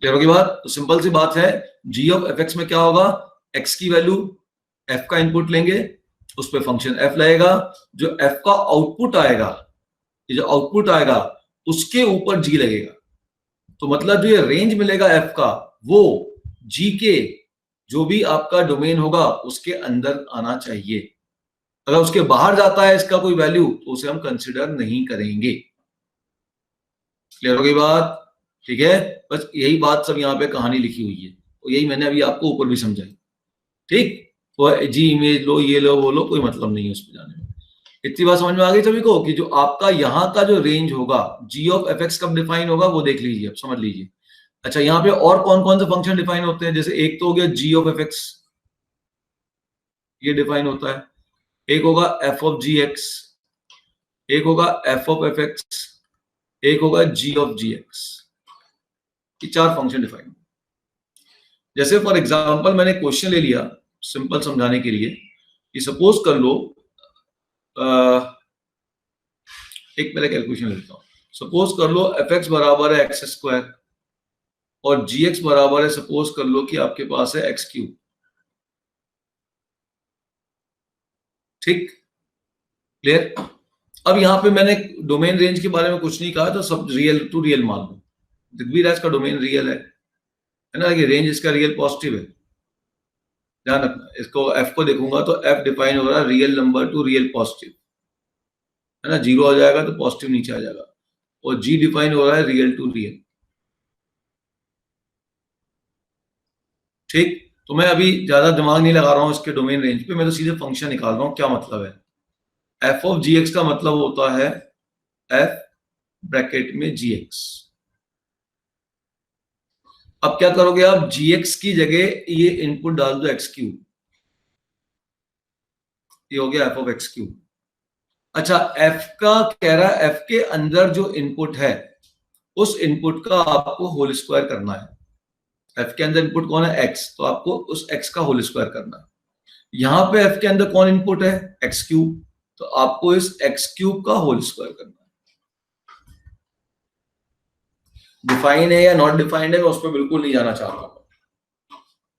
क्लियर होगी बात? तो सिंपल सी बात है, जी ऑफ एफ एक्स में क्या होगा? एक्स की वैल्यू, एफ का इनपुट लेंगे, उस पर फंक्शन एफ लगेगा, जो एफ का आउटपुट आएगा, ये जो आउटपुट आएगा उसके ऊपर जी लगेगा। तो मतलब जो ये रेंज मिलेगा एफ का, वो जी के जो भी आपका डोमेन होगा उसके अंदर आना चाहिए। अगर उसके बाहर जाता है इसका कोई वैल्यू तो उसे हम कंसिडर नहीं करेंगे। क्लियर हो गई बात? ठीक है, बस यही बात सब यहाँ पे कहानी लिखी हुई है, तो यही मैंने अभी आपको ऊपर भी समझाई। ठीक, तो जी इमेज लो, ये लो, वो लो, कोई मतलब नहीं है उस पर जाने में। इतनी बात समझ में आ गई सभी को कि जो आपका यहाँ का जो रेंज होगा, जी ऑफ एफ एक्स कब डिफाइन होगा वो देख लीजिए, अब समझ लीजिए। अच्छा, यहाँ पे और कौन कौन से फंक्शन डिफाइन होते हैं? जैसे एक तो हो गया जी ऑफ एफ एक्स, ये डिफाइन होता है। एक होगा एफ ऑफ जी एक्स, एक होगा एफ ऑफ एफ एक्स, एक होगा जी ऑफ जी एक्स। ये चार फंक्शन डिफाइन। जैसे फॉर एग्जांपल मैंने क्वेश्चन ले लिया सिंपल समझाने के लिए कि सपोज कर लो, एक पहले कैलकुलेशन लेता हूं। सपोज कर लो एफ एक्स बराबर है एक्स स्क्वायर, और gx बराबर है, सपोज कर लो कि आपके पास है एक्स क्यूब। ठीक, क्लियर। अब यहाँ पे मैंने डोमेन रेंज के बारे में कुछ नहीं कहा, तो सब रियल टू रियल मान लो। दिग्विराज का डोमेन रियल है ना, कि रेंज इसका रियल पॉजिटिव है। ध्यान रखना, इसको f को देखूंगा तो f डिफाइन हो रहा है real number two real positive, है ना, जीरो आ जाएगा तो पॉजिटिव नीचे आ जाएगा। और g डिफाइन हो रहा है रियल टू रियल। ठीक, तो मैं अभी ज्यादा दिमाग नहीं लगा रहा हूं इसके डोमेन रेंज पे, मैं तो सीधे फंक्शन निकाल रहा हूं। क्या मतलब है, f ऑफ gx का मतलब होता है f ब्रैकेट में gx। अब क्या करोगे आप, gx की जगह ये इनपुट डाल दो एक्स क्यूब, ये हो गया f ऑफ एक्स क्यूब। अच्छा, f का कह रहा है f के अंदर जो इनपुट है उस इनपुट का आपको होल स्क्वायर करना है। f के अंदर इनपुट कौन है, x, तो आपको उस x का होल स्क्वायर करना है। यहां पे f के अंदर कौन इनपुट है, एक्स क्यूब, तो आपको इस एक्स क्यूब का होल स्क्वायर करना है। डिफाइन है या नॉट डिफाइंड है, मैं उस पर बिल्कुल नहीं जाना चाहता।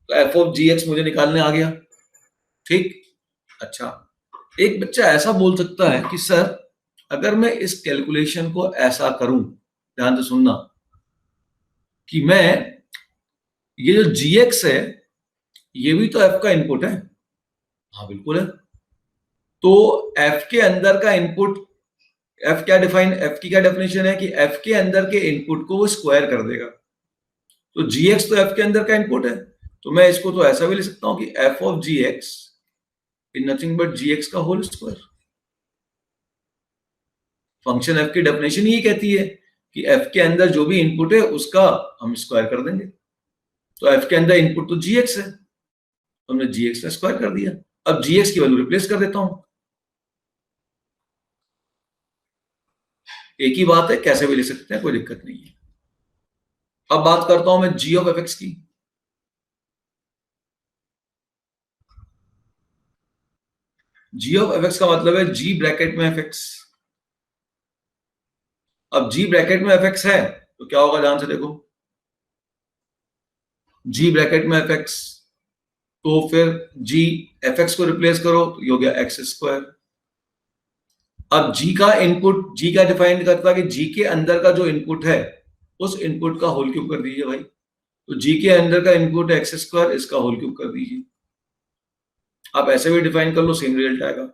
तो एफ ऑफ जी एक्स मुझे निकालने आ गया। ठीक, अच्छा, एक बच्चा ऐसा बोल सकता है कि सर अगर मैं इस कैलकुलेशन को ऐसा करूं, ध्यान से सुनना, कि मैं ये जो जी एक्स है ये भी तो एफ का इनपुट है। हाँ बिल्कुल है। तो एफ के अंदर का इनपुट, एफ क्या डिफाइन, एफ की क्या डेफिनेशन है कि एफ के अंदर के इनपुट को वो स्क्वायर कर देगा। तो जी एक्स तो एफ के अंदर का इनपुट है, तो मैं इसको तो ऐसा भी लिख सकता हूं कि F of ji x is nothing but g x का होल स्क्वायर। फंक्शन एफ की डेफिनेशन ही कहती है कि एफ के अंदर जो भी इनपुट है उसका हम स्क्वायर कर देंगे। तो एफ के अंदर इनपुट तो जी एक्स है, तो हमने जी एक्स का स्क्वायर कर दिया। अब जी एक्स की वैल्यू रिप्लेस कर देता हूं, एक ही बात है, कैसे भी लिख सकते हैं, कोई दिक्कत नहीं है। अब बात करता हूं मैं जी ऑफ एफ एक्स की। जी ऑफ एफ एक्स का मतलब है जी ब्रैकेट में एफ एक्स। अब जी ब्रैकेट में एफ एक्स है तो क्या होगा, ध्यान से देखो, जी ब्रैकेट में एफ एक्स, तो फिर जी एफ एक्स को रिप्लेस करो तो ये हो गया एक्स स्क्वायर। अब जी का इनपुट, जी का डिफाइन करता है कि जी के अंदर का जो इनपुट है उस इनपुट का होल क्यूब कर दीजिए भाई। तो जी के अंदर का इनपुट एक्स स्क्वायर, इसका होल क्यूब कर दीजिए। आप ऐसे भी डिफाइन कर लो, सेम रिजल्ट आएगा।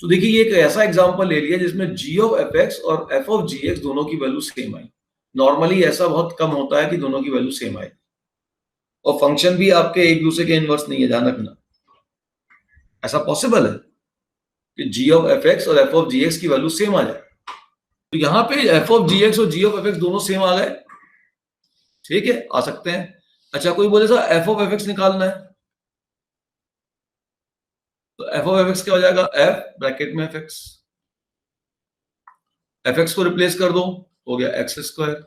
तो देखिए ये एक ऐसा एग्जांपल ले लिया जिसमें जी ऑफ एफ एक्स और एफ ऑफ जी एक्स दोनों की वैल्यू सेम आई। नॉर्मली ऐसा बहुत कम होता है कि दोनों की वैल्यू सेम आई, और फंक्शन भी आपके एक दूसरे के इनवर्स नहीं है, ध्यान रखना। ऐसा पॉसिबल है कि जी ऑफ एफ एक्स और एफ ऑफ जी एक्स की वैल्यू सेम आ जाए। तो यहां पे एफ ऑफ जी एक्स और जी ऑफ एफ एक्स दोनों सेम आ गए, ठीक है, आ सकते हैं। अच्छा, कोई बोले sir F of F x निकालना है, तो एफ ऑफ एफ एक्स क्या हो जाएगा, एफ ब्रैकेट में एफ एक्स, एफ एक्स को रिप्लेस कर दो, हो गया एक्स स्क्वायर।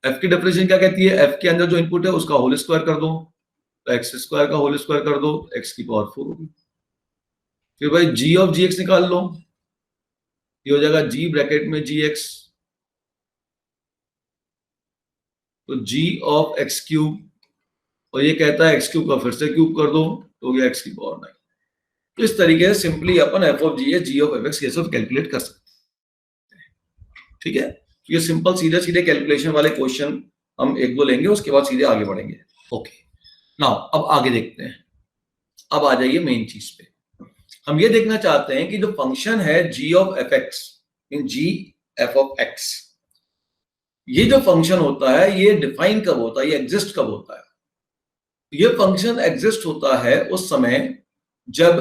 एफ की डेफिनेशन क्या कहती है, एफ के अंदर जो इनपुट है उसका होल स्क्वायर कर दो, तो एक्स स्क्वायर का होल स्क्वायर कर दो, एक्स की पावर 4 होगी। फिर भाई जी ऑफ जी एक्स निकाल लो, ये हो जाएगा जी ब्रैकेट में जी एक्स, तो जी ऑफ एक्स क्यूब, और ये कहता है एक्स क्यूब का फिर से क्यूब कर दो, तो हो गया एक्स की पावर 9। तो इस तरीके से सिंपली अपन f of g, g of F x ये सब कैलकुलेट कर सकते हैं, ठीक है। तो ये सिंपल सीधे सीधे कैलकुलेशन वाले क्वेश्चन हम एक दो लेंगे, उसके बाद सीधे आगे बढ़ेंगे। ओके, नाउ अब आगे देखते हैं। अब आ जाइए मेन चीज पे। हम ये देखना चाहते हैं कि जो फंक्शन है G of F X in G F of X, ये जो फंक्शन होता है ये डिफाइन कब होता है, ये एग्जिस्ट कब होता है। ये फंक्शन एग्जिस्ट होता है उस समय जब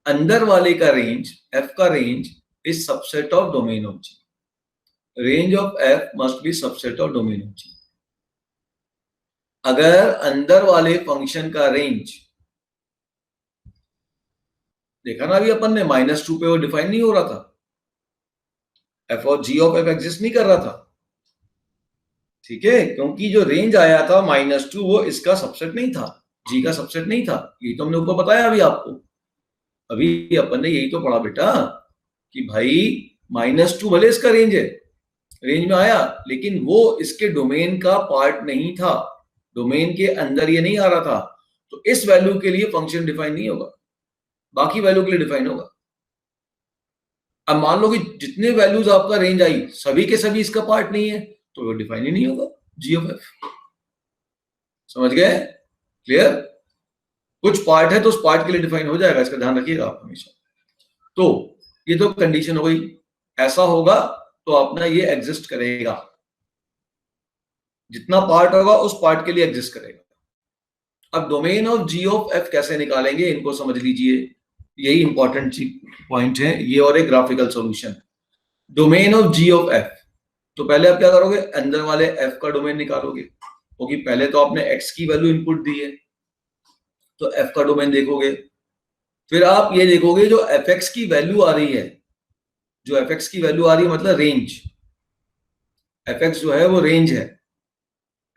अंदर वाले का रेंज, एफ का range is subset of domain of G. Range of F must be subset of domain of G. अगर अंदर वाले फंक्शन का रेंज, देखा ना अभी अपन ने -2 पे वो डिफाइन नहीं हो रहा था, एफ और जी ऑफ एफ एग्जिस्ट नहीं कर रहा था, ठीक है, क्योंकि जो रेंज आया था -2 वो इसका सबसेट नहीं था, जी का सबसेट नहीं था। ये तो हमने ऊपर बताया अभी आपको, अभी अपन ने यही तो पढ़ा बेटा कि भाई -2 भले इसका रेंज है, रेंज में आया, लेकिन वो इसके डोमेन का पार्ट नहीं था, डोमेन के अंदर ये नहीं आ रहा था, तो इस वैल्यू के लिए फंक्शन डिफाइन नहीं होगा, बाकी वैल्यू के लिए डिफाइन होगा। अब मान लो कि जितने वैल्यूज आपका रेंज आई सभी के सभी इसका पार्ट नहीं है, तो वो डिफाइन ही नहीं होगा जी ऑफ एफ। समझ गए? क्लियर? कुछ पार्ट है तो उस पार्ट के लिए डिफाइन हो जाएगा, इसका ध्यान रखिएगा आप हमेशा। तो ये तो कंडीशन हो गई, ऐसा होगा तो अपना ये एग्जिस्ट करेगा, जितना पार्ट होगा उस पार्ट के लिए एग्जिस्ट करेगा। अब domain of ji of f कैसे निकालेंगे, इनको समझ लीजिए, यही इंपॉर्टेंट पॉइंट है ये, और एक graphical solution. Domain of ji of F, तो पहले आप क्या करोगे, अंदर वाले एफ का डोमेन निकालोगे, क्योंकि पहले तो आपने एक्स की वैल्यू इनपुट दी है, तो एफ का डोमेन देखोगे। फिर आप ये देखोगे जो एफ एक्स की वैल्यू आ रही है, जो एफ एक्स की वैल्यू आ रही है मतलब रेंज, एफ एक्स जो है वो रेंज है,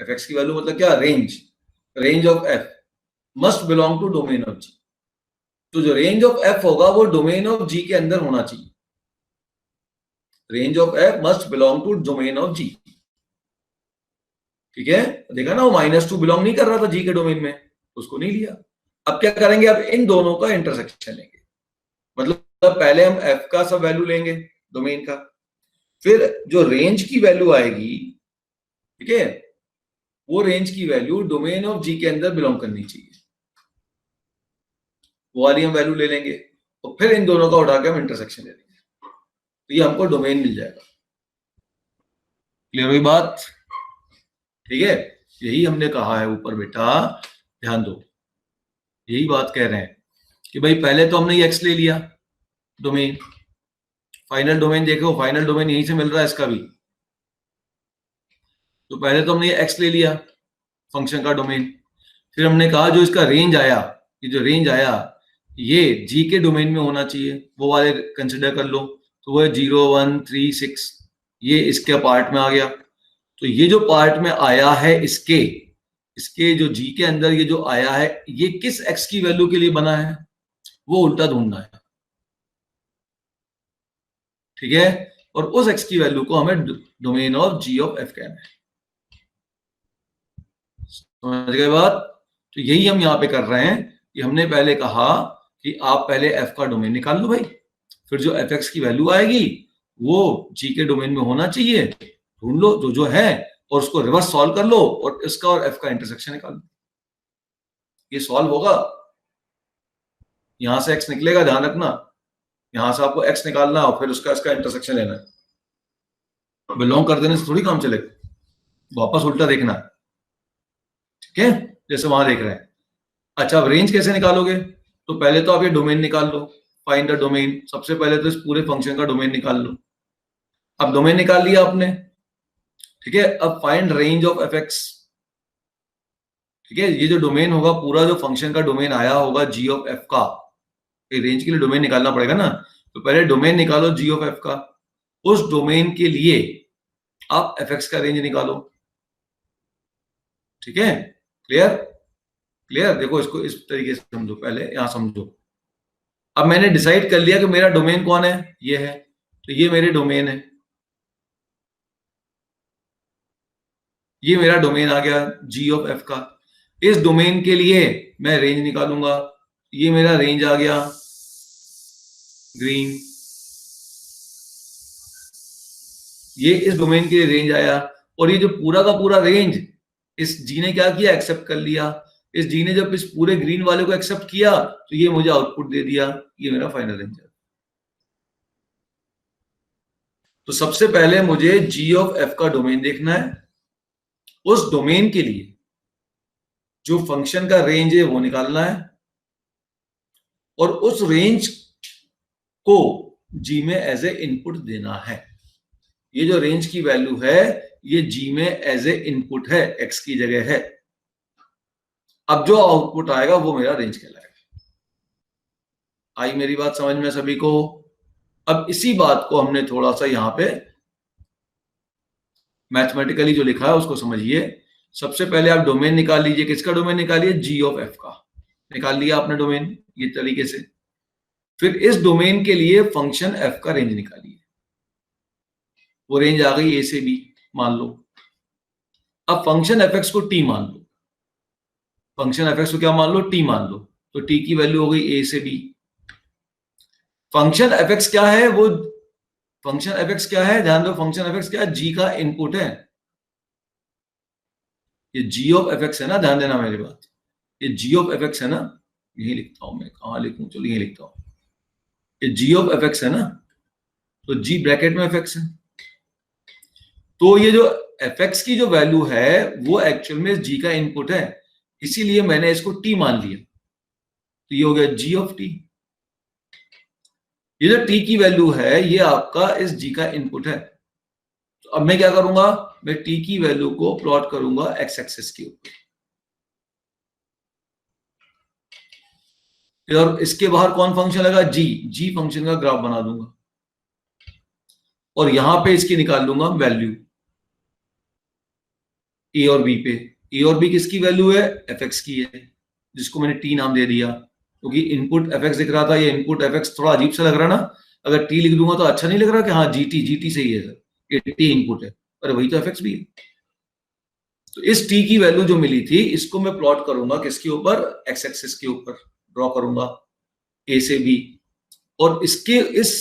एफ एक्स की वैल्यू मतलब क्या, range, range of F must belong to domain of G. तो जो रेंज ऑफ एफ होगा वो डोमेन ऑफ जी के अंदर होना चाहिए, range of F must belong to domain of G. ठीक है, देखा ना, वो -2 बिलोंग नहीं कर रहा था जी के डोमेन में, उसको नहीं लिया। अब क्या करेंगे, अब इन दोनों का इंटरसेक्शन लेंगे, मतलब पहले हम एफ का सब वैल्यू लेंगे डोमेन का, फिर जो रेंज की वैल्यू आएगी, ठीक है, वो रेंज की वैल्यू डोमेन ऑफ जी के अंदर बिलोंग करनी चाहिए, वो वाली हम वैल्यू ले लेंगे, और फिर इन दोनों का उठा के हम इंटरसेक्शन ले लेंगे, तो ये हमको डोमेन मिल जाएगा। क्लियर हुई बात? ठीक है, यही हमने कहा है ऊपर, बेटा ध्यान दो, यही बात कह रहे हैं कि भाई पहले तो हमने ये एक्स ले लिया डोमेन, फाइनल डोमेन देखो, फाइनल डोमेन यहीं से मिल रहा है इसका भी, तो पहले तो हमने ये एक्स ले लिया फंक्शन का डोमेन, फिर हमने कहा जो इसका रेंज आया, ये जो रेंज आया ये जी के डोमेन में होना चाहिए, वो वाले कंसिडर कर लो, तो वो 0 1 3 6, ये इसके पार्ट में आ गया। तो ये जो पार्ट में आया है इसके इसके जो जी के अंदर ये जो आया है, ये किस एक्स की वैल्यू के लिए बना है, वो उल्टा ढूंढना है। ठीक है, और उस एक्स की वैल्यू को हमें domain of ji of f कहना है। समझ गए बात? तो यही हम यहां पे कर रहे हैं कि हमने पहले कहा कि आप पहले एफ का डोमेन निकाल लो भाई, फिर जो एफ एक्स की वैल्यू आएगी वो जी के डोमेन में होना चाहिए, ढूंढ लो जो जो है, और उसको रिवर्स सॉल्व कर लो, और इसका और एफ का इंटरसेक्शन निकाल लो, ये सॉल्व होगा। यहां से एक्स निकलेगा, ध्यान रखना, यहां से आपको एक्स निकालना और फिर उसका इसका इंटरसेक्शन लेना है, बिलोंग कर देने से थोड़ी काम चलेगा, वापस उल्टा देखना है। ठीक है, जैसे वहां देख रहे हैं। अच्छा, अब रेंज कैसे निकालोगे, तो पहले तो आप ये डोमेन निकाल लो, फाइंड द डोमेन, सबसे पहले तो इस पूरे फंक्शन का डोमेन निकाल लो। अब डोमेन निकाल लिया आपने, ठीक है, अब find range of F x. ठीक है, ये जो डोमेन होगा पूरा, जो फंक्शन का डोमेन आया होगा जी ऑफ एफ का, रेंज के लिए डोमेन निकालना पड़ेगा ना, तो पहले डोमेन निकालो जी ऑफ एफ का, उस डोमेन के लिए आप एफ एक्स का रेंज निकालो। ठीक है, क्लियर? क्लियर? देखो इसको इस तरीके से समझो, पहले यहां समझो। अब मैंने डिसाइड कर लिया कि मेरा डोमेन कौन है, ये है, तो ये मेरे डोमेन है, ये मेरा डोमेन आ गया जी ऑफ एफ का। इस डोमेन के लिए मैं रेंज निकालूंगा, ये मेरा रेंज आ गया ग्रीन, ये इस डोमेन के लिए रेंज आया, और ये जो पूरा का पूरा रेंज इस जी ने क्या किया, एक्सेप्ट कर लिया। इस जी ने जब इस पूरे ग्रीन वाले को एक्सेप्ट किया तो ये मुझे आउटपुट दे दिया, ये मेरा फाइनल रेंज है। तो सबसे पहले मुझे जी ऑफ एफ का डोमेन देखना है, उस डोमेन के लिए जो फंक्शन का रेंज है वो निकालना है, और उस रेंज को जी में एज ए इनपुट देना है। ये जो रेंज की वैल्यू है ये जी में एज ए इनपुट है, एक्स की जगह है। अब जो आउटपुट आएगा वो मेरा रेंज कहलाएगा। आई मेरी बात समझ में सभी को? अब इसी बात को हमने थोड़ा सा यहां पे मैथमेटिकली जो लिखा है उसको समझिए। सबसे पहले आप डोमेन निकाल लीजिए, किसका डोमेन निकालिए, जी ऑफ एफ का निकाल लिया आपने डोमेन ये तरीके से। फिर इस डोमेन के लिए फंक्शन एफ का रेंज निकालिए, वो रेंज आ गई ए से बी मान लो। अब फंक्शन एफ एक्स को टी मान लो, फंक्शन एफ एक्स को क्या मान लो, टी मान लो, तो टी की वैल्यू हो गई ए से बी। फंक्शन एफ एक्स क्या है, वो फंक्शन एफ एक्स क्या है, ध्यान दो, फंक्शन एफ एक्स क्या है, जी का इनपुट है, ये जी ऑफ एफ एक्स है ना, ध्यान देना मेरी बात, ये जी ऑफ एफ एक्स है ना, यही लिखता हूं मैं, कहां लिखूं, चलो यही लिखता हूं, ये जी ऑफ एफ एक्स है ना, तो जी ब्रैकेट में एफ एक्स है, तो ये जो एफ एक्स की जो वैल्यू है वो एक्चुअल में जी का इनपुट है, इसीलिए मैंने इसको टी मान लिया, तो ये हो गया जी ऑफ टी। ये जो टी की वैल्यू है ये आपका इस जी का इनपुट है। तो अब मैं क्या करूंगा, मैं टी की वैल्यू को प्लॉट करूंगा एक्स एक्सिस के ऊपर, और इसके बाहर कौन फंक्शन लगा, जी, जी फंक्शन का ग्राफ बना दूंगा, और यहां पे इसकी निकाल लूंगा वैल्यू ए और बी पे। ए और बी किसकी वैल्यू है, एफ एक्स की है, जिसको मैंने टी नाम दे दिया, क्योंकि इनपुट एफ एक्स दिख रहा था, ये इनपुट एफ एक्स थोड़ा अजीब सा लग रहा ना, अगर टी लिख दूंगा तो अच्छा नहीं लग रहा कि हाँ जी टी सही है सर, ये टी इनपुट है, अरे वही तो एफ एक्स भी है। तो इस टी की वैल्यू जो मिली थी इसको मैं प्लॉट करूंगा किसके ऊपर, एक्स एक्सिस के ऊपर ड्रॉ करूंगा ए से बी, और इसके इस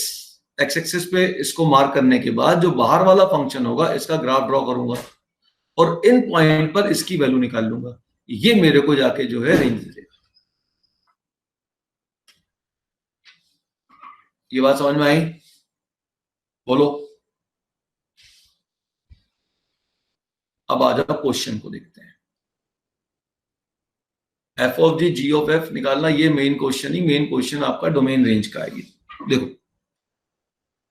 एक्स एक्सिस पे इसको मार्क करने के बाद जो बाहर वाला फंक्शन होगा इसका ग्राफ ड्रॉ करूंगा, और इन पॉइंट पर इसकी वैल्यू निकाल लूंगा, ये मेरे को जाके जो है रेंज दे देगा। ये बात समझ में आई, बोलो। अब आ जाओ क्वेश्चन को देखते हैं, f of g g of f निकालना, ये मेन क्वेश्चन ही, मेन क्वेश्चन आपका डोमेन रेंज का है। देखो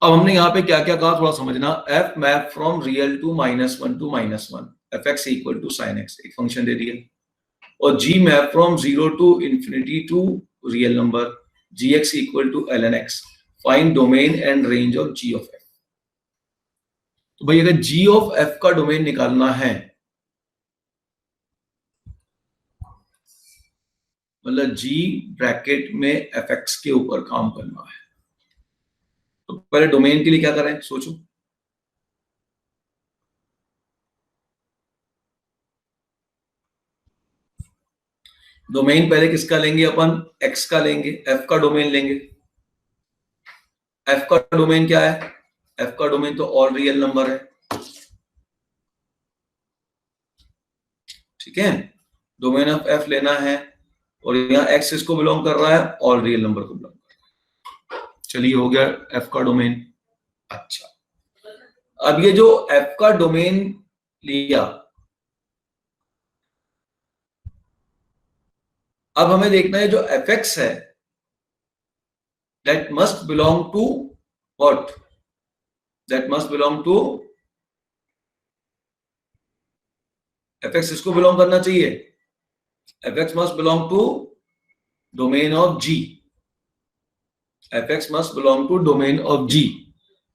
अब हमने यहाँ पे क्या क्या कहा थोड़ा समझना, F map from real to -1 to -1, F X equal to sine X, एक फंक्शन दे दिया, और G map from 0 to infinity to real number, G X equal to L N X, find domain and range of ji of F. तो भाई अगर G of F का domain निकालना है, मतलब जी ब्रैकेट में एफ एक्स के ऊपर काम करना है, तो पहले डोमेन के लिए क्या करें सोचो, डोमेन पहले किसका लेंगे अपन, एक्स का लेंगे, एफ का डोमेन लेंगे, एफ का डोमेन क्या है, एफ का डोमेन तो ऑल रियल नंबर है, ठीक है, डोमेन ऑफ एफ लेना है, और यहाँ एक्स इसको बिलोंग कर रहा है, ऑल रियल नंबर को बिलोंग कर रहा है, चलिए हो गया एफ का डोमेन। अच्छा, अब ये जो एफ का डोमेन लिया, अब हमें देखना है जो एफ एक्स है that must belong to what, that must belong to fx, इसको बिलोंग करना चाहिए, fx must belong to domain of g, fx must belong to domain of g,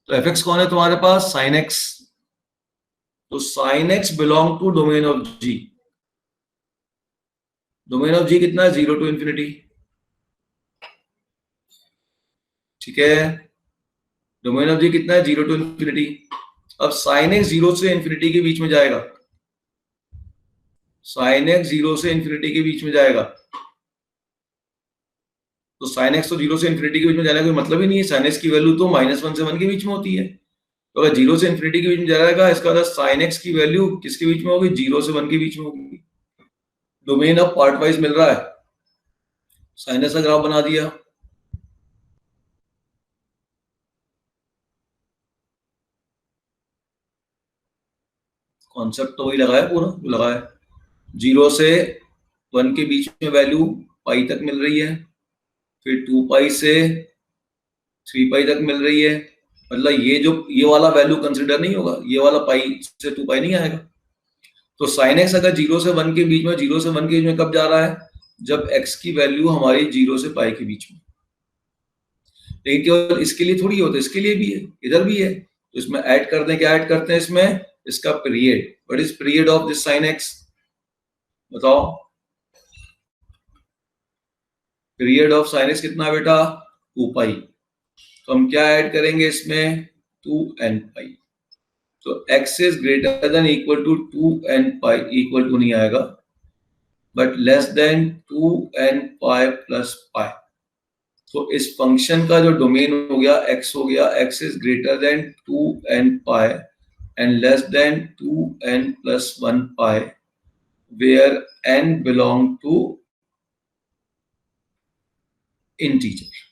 तो fx कौन है तुम्हारे पास, sin x, तो sin x belong to domain of g, domain of g कितना है, 0 to infinity, ठीक है, डोमेन ऑफ जी कितना है, 0 to infinity, अब sin x 0 से infinity के बीच में जाएगा, sin x 0 से infinity के बीच में जाएगा, तो sin x तो 0 से इन्फिनिटी के बीच में जाने का कोई मतलब ही नहीं है, sin x की वैल्यू तो -1 से 1 के बीच में होती है, तो अगर 0 से इन्फिनिटी के बीच में जाएगा इसका मतलब sin x की वैल्यू किसके बीच में होगी, 0 से 1 के बीच में होगी, डोमेन अब पार्ट वाइज मिल रहा है, sin x का ग्राफ बना दिया, कॉन्सेप्ट तो वही लगाया पूरा जो लगाया, 0 से 1 के बीच में वैल्यू पाई तक मिल रही है, फिर 2 पाई से 3 पाई तक मिल रही है, मतलब ये वाला वैल्यू कंसिडर नहीं होगा, ये वाला पाई से 2 पाई नहीं आएगा, तो sin x अगर 0 से 1 के बीच में, 0 से 1 के बीच में कब जा रहा है, जब x की वैल्यू हमारी 0 से पाई के बीच में, लेकिन केवल इसके लिए थोड़ी होता है, इसके लिए भी है, इधर भी है, तो इसमें ऐड कर दें, क्या ऐड करते हैं इसमें, इसका period, what is period of this sin x, बताओ, पीरियड ऑफ sin x कितना बेटा, 2 पाई, तो हम क्या ऐड करेंगे इसमें, 2n पाई, तो x is greater than equal to 2n pi, equal to नहीं आएगा, but less than 2n pi plus pi. तो इस फंक्शन का जो डोमेन हो गया x हो गया, x is greater than 2n pi and less than 2n plus 1 pi, where n belong to integer.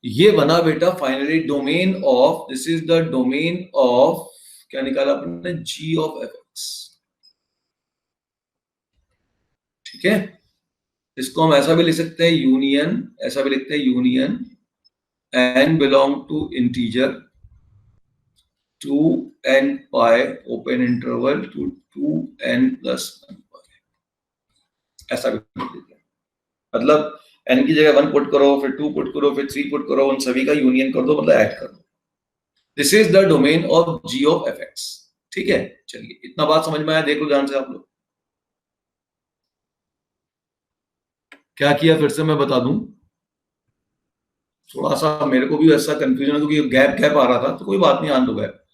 ये बना बेटा finally domain of, this is the domain of, क्या निकाला आपने, g ऑफ fx। ठीक है, इसको हम ऐसा भी लिख सकते हैं यूनियन, ऐसा भी लिखते हैं union n belong to integer 2n pi open interval to 2n plus 1 pi, ऐसा भी लिख देते हैं। मतलब n की जगह 1 पुट करो, फिर 2 पुट करो, फिर 3 पुट करो, उन सभी का यूनियन कर दो, मतलब ऐड कर दो। This is the domain of g of fx। ठीक है, चलिए इतना बात समझ में आया, देख लो ध्यान से आप लोग। क्या किया फिर से मैं बता दूं, थोड़ा सा मेरे को भी ऐसा कंफ्यूजन है क्योंकि गैप आ रहा था, तो कोई बात नहीं, आन दो गैप।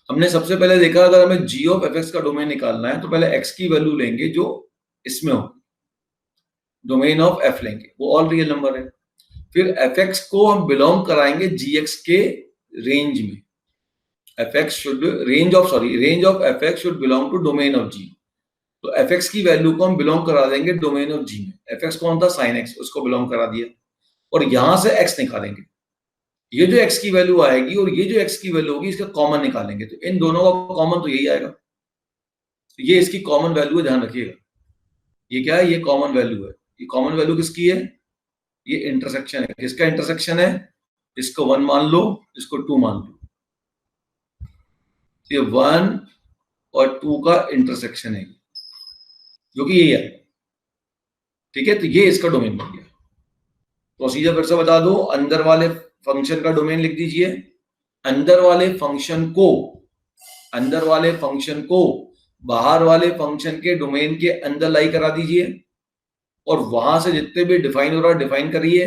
हमने सबसे पहले देखा अगर हमें g ऑफ fx का डोमेन निकालना है तो पहले x की वैल्यू लेंगे जो इसमें हो, डोमेन ऑफ f लेंगे, वो ऑल रियल नंबर है। फिर fx को हम बिलोंग कराएंगे gx के रेंज में, fx should range of fx should belong to domain of g। तो fx की वैल्यू को हम बिलोंग करा देंगे डोमेन ऑफ g में। fx कौन था, sin x, उसको बिलोंग करा दिया, और यहां से x निकालेंगे। ये जो x की वैल्यू आएगी और ये जो x की वैल्यू होगी, इसका कॉमन निकालेंगे, तो इन दोनों का कॉमन तो यही आएगा। तो ये इसकी कॉमन वैल्यू है, ध्यान रखिएगा। ये क्या है, ये कॉमन वैल्यू है। ये कॉमन वैल्यू किसकी है, ये इंटरसेक्शन है। किसका इंटरसेक्शन है, इसको 1 मान लो, इसको 2 मान लो, ये 1 और 2 का इंटरसेक्शन है, जो कि यही है। ठीक है, तो ये इसका डोमेन बन गया। प्रोसीजर फिर से बता दो, अंदर वाले फंक्शन का डोमेन लिख दीजिए, अंदर वाले फंक्शन को बाहर वाले फंक्शन के डोमेन के अंदर लाई करा दीजिए, और वहां से जितने भी डिफाइन हो रहा है डिफाइन करिए,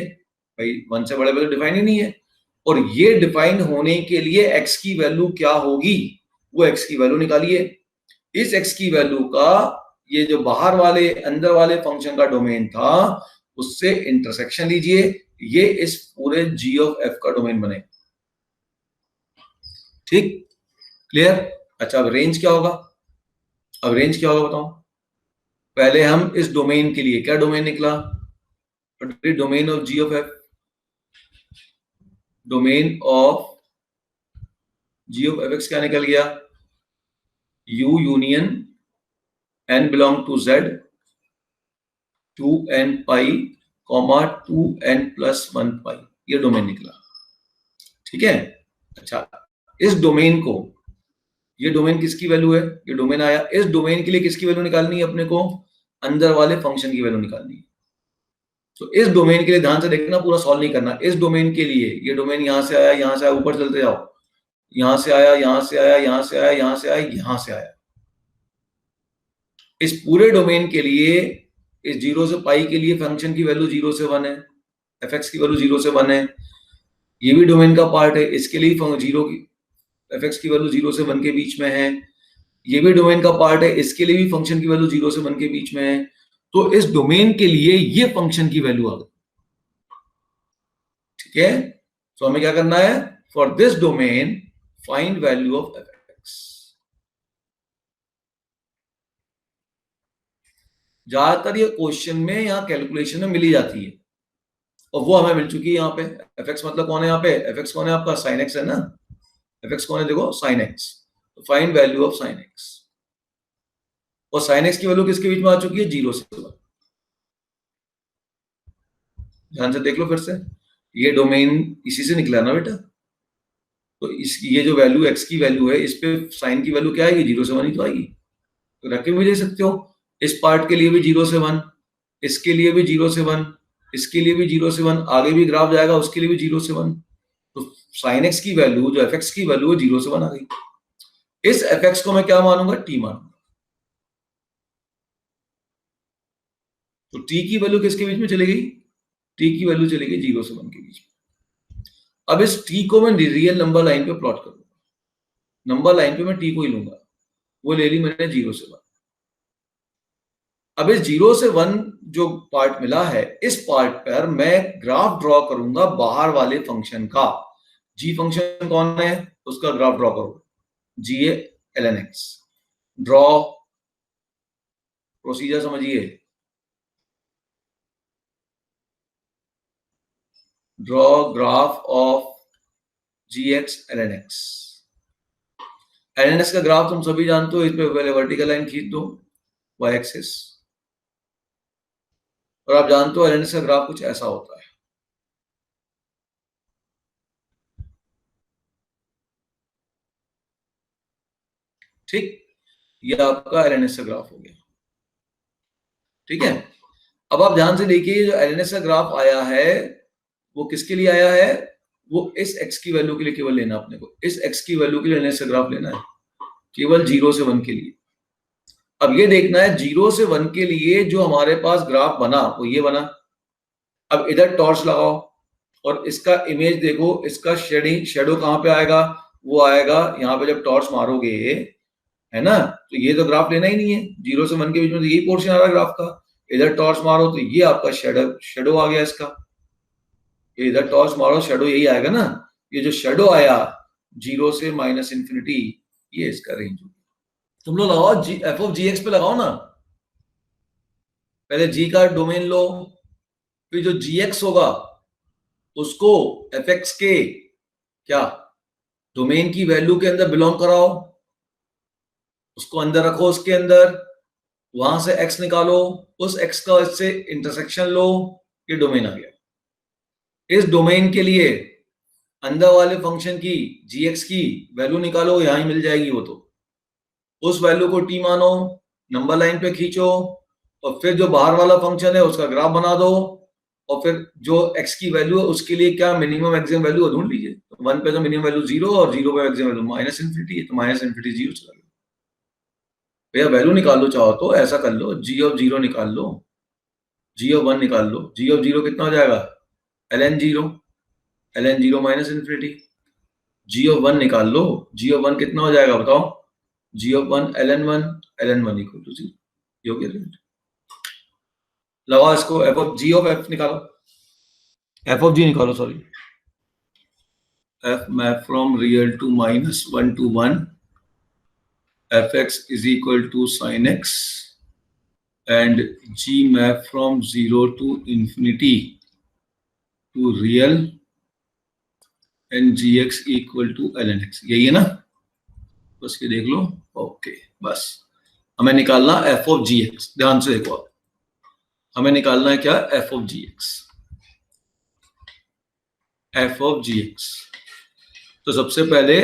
भाई 1 से बड़े डिफाइन ही नहीं है। और ये डिफाइन होने के लिए x की वैल्यू क्या होगी, वो x की वैल्यू निकालिए। इस x की वैल्यू का ये जो बाहर वाले अंदर वाले फंक्शन का डोमेन था, उससे इंटरसेक्शन लीजिए, ये इस पूरे g ऑफ f का डोमेन बने। ठीक, क्लियर। अच्छा, अब रेंज क्या होगा, बताओ। पहले हम इस डोमेन के लिए क्या डोमेन निकला, domain of g of f, domain of g of fx क्या निकल गया, u union n belong to z 2n pi comma 2n plus 1 pi, ये डोमेन निकला। ठीक है, अच्छा, इस डोमेन को, ये डोमेन किसकी वैल्यू है, ये डोमेन आया, इस डोमेन के लिए किसकी वैल्यू निकालनी है अपने को, अंदर वाले फंक्शन की वैल्यू निकालनी है। तो इस डोमेन के लिए ध्यान से देखना, पूरा सॉल्व नहीं करना। इस डोमेन के लिए ये डोमेन यहां से आया, यहां से आया, ऊपर चलते जाओ, यहां से आया, यहां से आया, यहां से आया, यहां से आया, यहां से आया। इस पूरे डोमेन के लिए, इस 0 से पाई के लिए फंक्शन की वैल्यू 0 से 1 है, fx की वैल्यू 0 से 1 है। ये भी डोमेन का पार्ट है, इसके लिए 0 की fx की वैल्यू 0 से 1 के बीच में है। ये भी डोमेन का पार्ट है, इसके लिए भी फंक्शन की वैल्यू 0 से 1 के बीच में है। तो इस डोमेन के लिए ये फंक्शन की वैल्यू आ गई। ठीक है, तो हमें क्या करना है, for this domain find value of fx। ज्यादातर ये क्वेश्चन में, यहाँ कैलकुलेशन में मिली जाती है, और वो हमें मिल चुकी है यहाँ पे। fx मतलब कौन है, यहाँ पे fx कौन है आपका, sin x है ना। fx कौन है, देखो sin x, तो find value of sin x, और sin x की वैल्यू किसके बीच में आ चुकी है, 0 से 1। ध्यान से देख लो फिर से, ये डोमेन इसी से निकला ना बेटा। तो इसकी ये जो वैल्यू x की वैल्यू है, इस पे sin की वैल्यू क्या आएगी, 0 से 1 ही तो आएगी। तो रख के भी दे सकते हो, इस पार्ट के लिए भी 0 से 1, इसके लिए भी 0 से 1, इसके लिए भी 0 से 1, आगे भी ग्राफ जाएगा उसके लिए भी 0 से 1। तो sin x की वैल्यू, जो fx की वैल्यू है, 0 से 1 आ गई। इस fx को मैं क्या मानूंगा, t मानूंगा। तो t की वैल्यू किसके बीच में चली गई, t की वैल्यू चली गई 0 से 1 के बीच में। अब इस t को मैं रियल नंबर लाइन पे प्लॉट करूंगा। नंबर लाइन पे मैं टी को ही लूंगा, वो ले ली मैंने 0 से 1। अब इस 0 से 1 जो पार्ट मिला है, इस पार्ट पर मैं ग्राफ ड्रॉ करूंगा बाहर वाले फंक्शन का। जी फंक्शन कौन है, उसका ग्राफ ड्रॉ करो, जी ए ln x। ड्रॉ, प्रोसीजर समझिए, draw graph of gx ln x। ln x का ग्राफ तुम सभी जानते हो, इस पे पहले वर्टिकल लाइन खींच दो y एक्सिस, और आप जानते हो ln x का ग्राफ कुछ ऐसा होता है। ठीक, ये आपका ln x का ग्राफ हो गया। ठीक है, अब आप ध्यान से देखिए, जो ln x का ग्राफ आया है वो किसके लिए आया है, वो इस x की वैल्यू के लिए केवल लेना अपने को, इस x की वैल्यू के लिए ln x का ग्राफ लेना है, केवल 0 से 1 के लिए। अब ये देखना है 0 से 1 के लिए जो हमारे पास ग्राफ बना वो ये बना। अब इधर टॉर्च लगाओ और इसका इमेज देखो, इसका शेडो कहां पे आएगा, वो आएगा यहाँ पे। जब टॉर्च मारोगे, है ना, तो ये तो ग्राफ लेना ही नहीं है, 0 से 1 के बीच में तो यही पोर्शन आ रहा है ग्राफ का। इधर टॉर्च मारो तो ये आपका शेडो आ गया इसका, इधर टॉर्च मारो शेडो यही आएगा ना। ये जो शेडो आया 0 से -∞, ये इसका रेंज होगा। तुम लोग लगाओ एफ ऑफ जी एक्स पे लगाओ ना, पहले जी का डोमेन लो, फिर जो जी एक्स होगा उसको एफ एक्स के क्या डोमेन की वैल्यू के अंदर बिलोंग कराओ, उसको अंदर रखो, उसके अंदर वहां से x निकालो, उस x का इससे इंटरसेक्शन लो, ये डोमेन आ गया। इस डोमेन के लिए अंदर वाले फंक्शन की gx की वैल्यू निकालो, यहां ही मिल जाएगी वो तो। उस वैल्यू को t मानो, नंबर लाइन पे खींचो, और फिर जो बाहर वाला फंक्शन है उसका ग्राफ बना दो, और फिर जो x की वैल्यू है उसके लिए क्या मिनिमम मैक्सिमम वैल्यू ढूंढ लीजिए। तो 1 पे तो मिनिमम वैल्यू 0 और 0 पे मैक्सिमम वैल्यू -∞, तो -∞ 0 चला गया। भैया वैल्यू निकाल लो, चाहो तो ऐसा कर लो, g ऑफ 0 निकाल लो, g ऑफ 1 निकाल लो। g ऑफ 0 कितना हो जाएगा, ln 0, ln 0 -∞। g ऑफ 1 निकाल लो, g ऑफ 1 कितना हो जाएगा बताओ, g of 1 ln 1, ln 1 equal to 0। ये हो गया रिजल्ट। लगाओ इसको, f of g of f निकालो, f ऑफ g निकालो, sorry, f map from real to -1 to 1, fx is equal to sin x, and g map from 0 to infinity to real, and gx equal to ln x। यही है ना, बस ये देख लो। Okay, बस हमें निकालना f ऑफ gx। ध्यान से देखो, हमें निकालना है क्या, f of gx, f of gx। तो सबसे पहले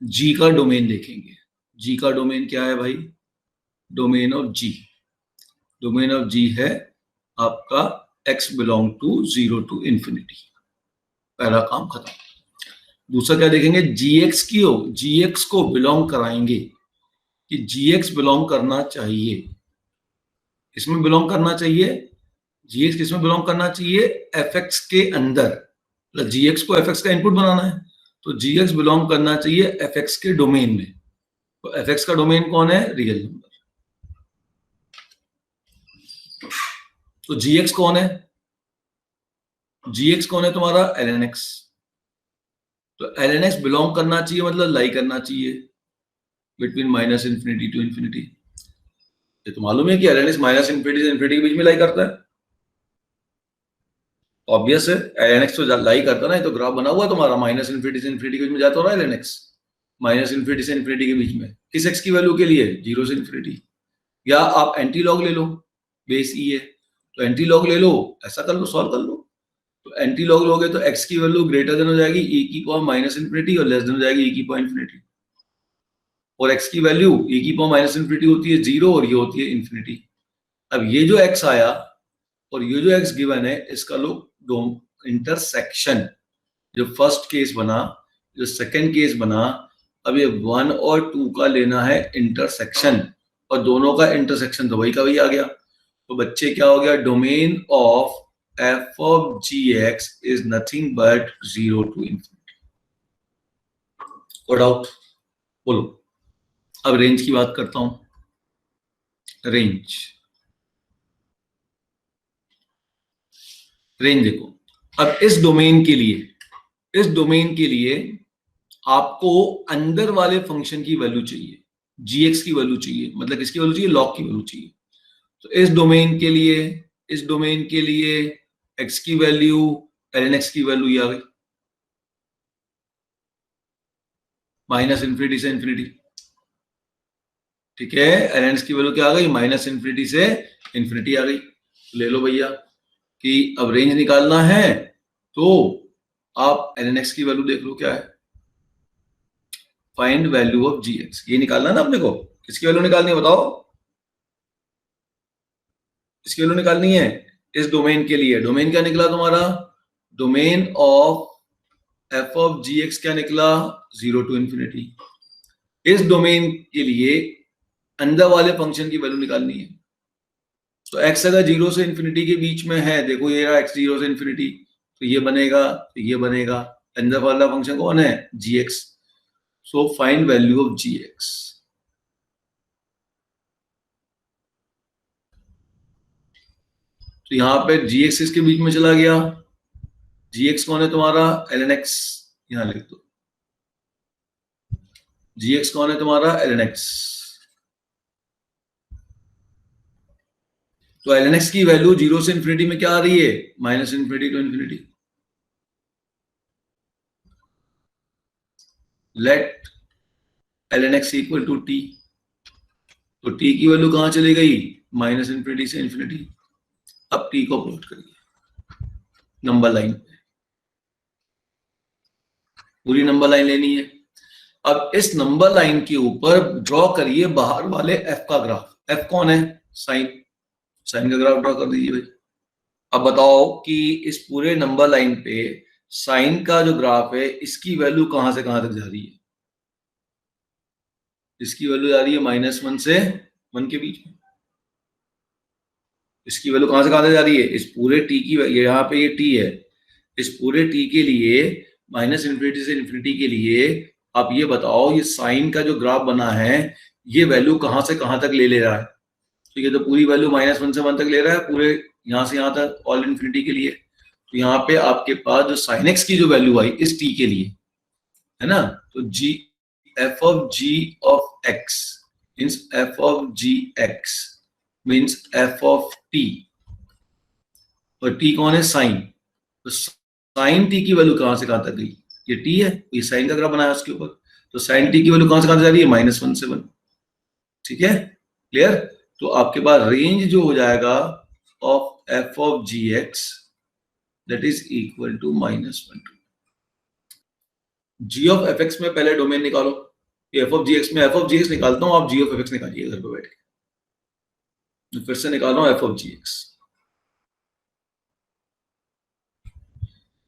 g का डोमेन देखेंगे। g का डोमेन क्या है भाई, domain of g, domain of g है आपका x belong to 0 to infinity। पहला काम खत्म। दूसरा क्या देखेंगे, gx को बिलोंग कराएंगे कि gx बिलोंग करना चाहिए, इसमें बिलोंग करना चाहिए, gx किसमें बिलोंग करना चाहिए, fx के अंदर। मतलब gx को fx का इनपुट बनाना है, तो gx बिलोंग करना चाहिए fx के डोमेन में। तो fx का डोमेन कौन है, रियल नंबर। तो gx कौन है, gx कौन है तुम्हारा, ln x। तो ln x बिलोंग करना चाहिए, मतलब लाई करना चाहिए बिटवीन -∞ to infinity। ये तो मालूम है कि ln x -∞ से इन्फिनिटी के बीच में लाई करता है, ऑब्वियस है। ln x तो लाई करता ना, तो ग्राफ बना हुआ तुम्हारा -∞ से इन्फिनिटी के बीच में जाता हो रहा है ln x, -∞ से इन्फिनिटी के बीच में, किस x की वैल्यू के लिए, 0 से इन्फिनिटी। या आप एंटी लॉग ले लो, बेस ई है तो एंटी लॉग ले लो, ऐसा कर लो, सॉल्व कर लो। तो एंटी लॉग लोगे तो x की वैल्यू ग्रेटर देन हो जाएगी e की पावर -∞ और लेस देन हो जाएगी e की पावर ∞। और x की वैल्यू e की पावर -∞ होती है 0 और ये होती है इन्फिनिटी। अब ये जो x आया और ये जो x गिवन है, इसका लो इंटरसेक्शन, जो फर्स्ट केस बना, जो सेकंड केस बना, अब ये 1 और 2 का लेना है इंटरसेक्शन, और दोनों का इंटरसेक्शन तो वही का वही आ गया। तो बच्चे क्या हो गया, domain of f of gx is nothing but 0 to infinity। कोई डाउट, बोलो। अब रेंज की बात करता हूं। रेंज देखो, अब इस डोमेन के लिए आपको अंदर वाले फंक्शन की वैल्यू चाहिए, gx की वैल्यू चाहिए, मतलब किसकी वैल्यू चाहिए, log की वैल्यू चाहिए। तो इस डोमेन के लिए x की वैल्यू ln x की वैल्यू ये आ गई, माइनस इन्फिनिटी से इन्फिनिटी। ठीक है, ln x की वैल्यू क्या आ गई, माइनस इन्फिनिटी से इन्फिनिटी आ गई। ले लो भैया कि अब रेंज निकालना है तो आप ln x की वैल्यू देख लो क्या है, फाइंड वैल्यू ऑफ gx, ये निकालना ना अपने को। किसकी वैल्यू निकालनी है बताओ, इसकी वैल्यू निकालनी है इस डोमेन के लिए। डोमेन क्या निकला तुम्हारा, domain of f of ji x क्या निकला, 0 टू इन्फिनिटी। इस डोमेन के लिए अंदर वाले फंक्शन की वैल्यू निकालनी है। तो x अगर 0 से इन्फिनिटी के बीच में है, देखो ये रहा x 0 से इन्फिनिटी, तो ये बनेगा, तो ये बनेगा। अंदर वाला फंक्शन कौन है, gx। So find value of gx। तो यहां पे gx इसके बीच में चला गया, gx कौन है तुम्हारा, ln x, यहां लिख दो। gx कौन है तुम्हारा, ln x। तो ln x की वैल्यू 0 से इन्फिनिटी में क्या आ रही है, minus infinity to infinity. Let ln x equal to t। तो t की वैल्यू कहां चली गई, माइनस इन्फिनिटी से इन्फिनिटी। अब t को प्लॉट करिए नंबर लाइन पे, पूरी नंबर लाइन लेनी है। अब इस नंबर लाइन के ऊपर ड्रॉ करिए बाहर वाले f का ग्राफ। f कौन है, साइन। साइन का ग्राफ ड्रॉ कर दीजिए भाई। अब बताओ कि इस पूरे नंबर लाइन पे साइन का जो ग्राफ है, इसकी वैल्यू कहां से कहां तक जा रही है, इसकी वैल्यू जा रही है -1 से 1 के बीच में। इसकी वैल्यू कहां से कहां तक जा रही है, इस पूरे t की, यहाँ पे ये t है, इस पूरे t के लिए माइनस इन्फिनिटी से इन्फिनिटी के लिए आप ये बताओ, ये साइन का जो ग्राफ बना है ये वैल्यू कहां से कहां तक ले रहा है। तो ये तो पूरी वैल्यू -1 से 1 तक ले रहा है, पूरे यहां से यहां तक, ऑल इन्फिनिटी के लिए। तो यहाँ पे आपके पास जो साइन एक्स की जो वैल्यू आई इस t के लिए, है ना, तो g f of g of x means f of g x means f of t। और t कौन है, साइन। तो साइन t की वैल्यू कहां से कहां तक गई, ये t है, ये साइन का ग्राफ बनाया उसके ऊपर। तो साइन t की वैल्यू कहां से कहां जा रही है, -1 से 1। ठीक है, क्लियर। तो आपके पास रेंज जो हो जाएगा of f of gx that is equal to -1 to g of fx में पहले डोमेन निकालो। f ऑफ gx में f ऑफ gx निकालता हूं, आप g ऑफ fx निकालिए घर पे बैठ के। फिर से निकालो f of gx।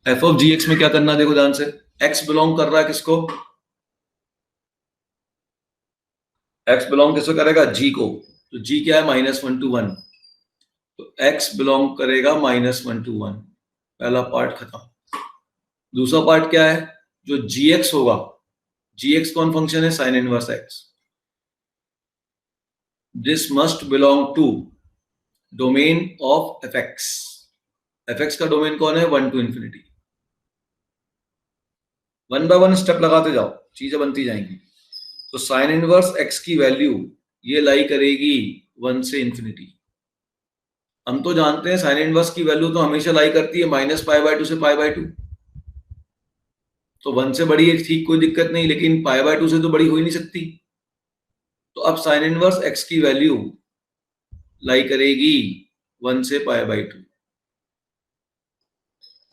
f of gx में क्या करना है, देखो ध्यान से, x बिलोंग कर रहा है किसको, x बिलोंग किसको करेगा, g को। तो g क्या है, -1 to 1। तो x बिलोंग करेगा -1 to 1, पहला पार्ट खत्म। दूसरा पार्ट क्या है, जो gx होगा, gx कौन फंक्शन है, sine inverse x। This must belong to domain of fx। fx का डोमेन कौन है, 1 to इन्फिनिटी। 1 by 1 स्टेप लगाते जाओ, चीजें बनती जाएंगी। तो साइन इनवर्स x की वैल्यू ये लाई करेगी 1 से इन्फिनिटी। हम तो जानते हैं साइन इनवर्स की वैल्यू तो हमेशा लाई करती है -π/2 से π/2। तो 1 से बड़ी है ठीक, कोई दिक्कत नहीं, लेकिन π/2 से तो बड़ी हो ही नहीं सकती। तो अब साइन इनवर्स x की वैल्यू लाई करेगी 1 से π/2।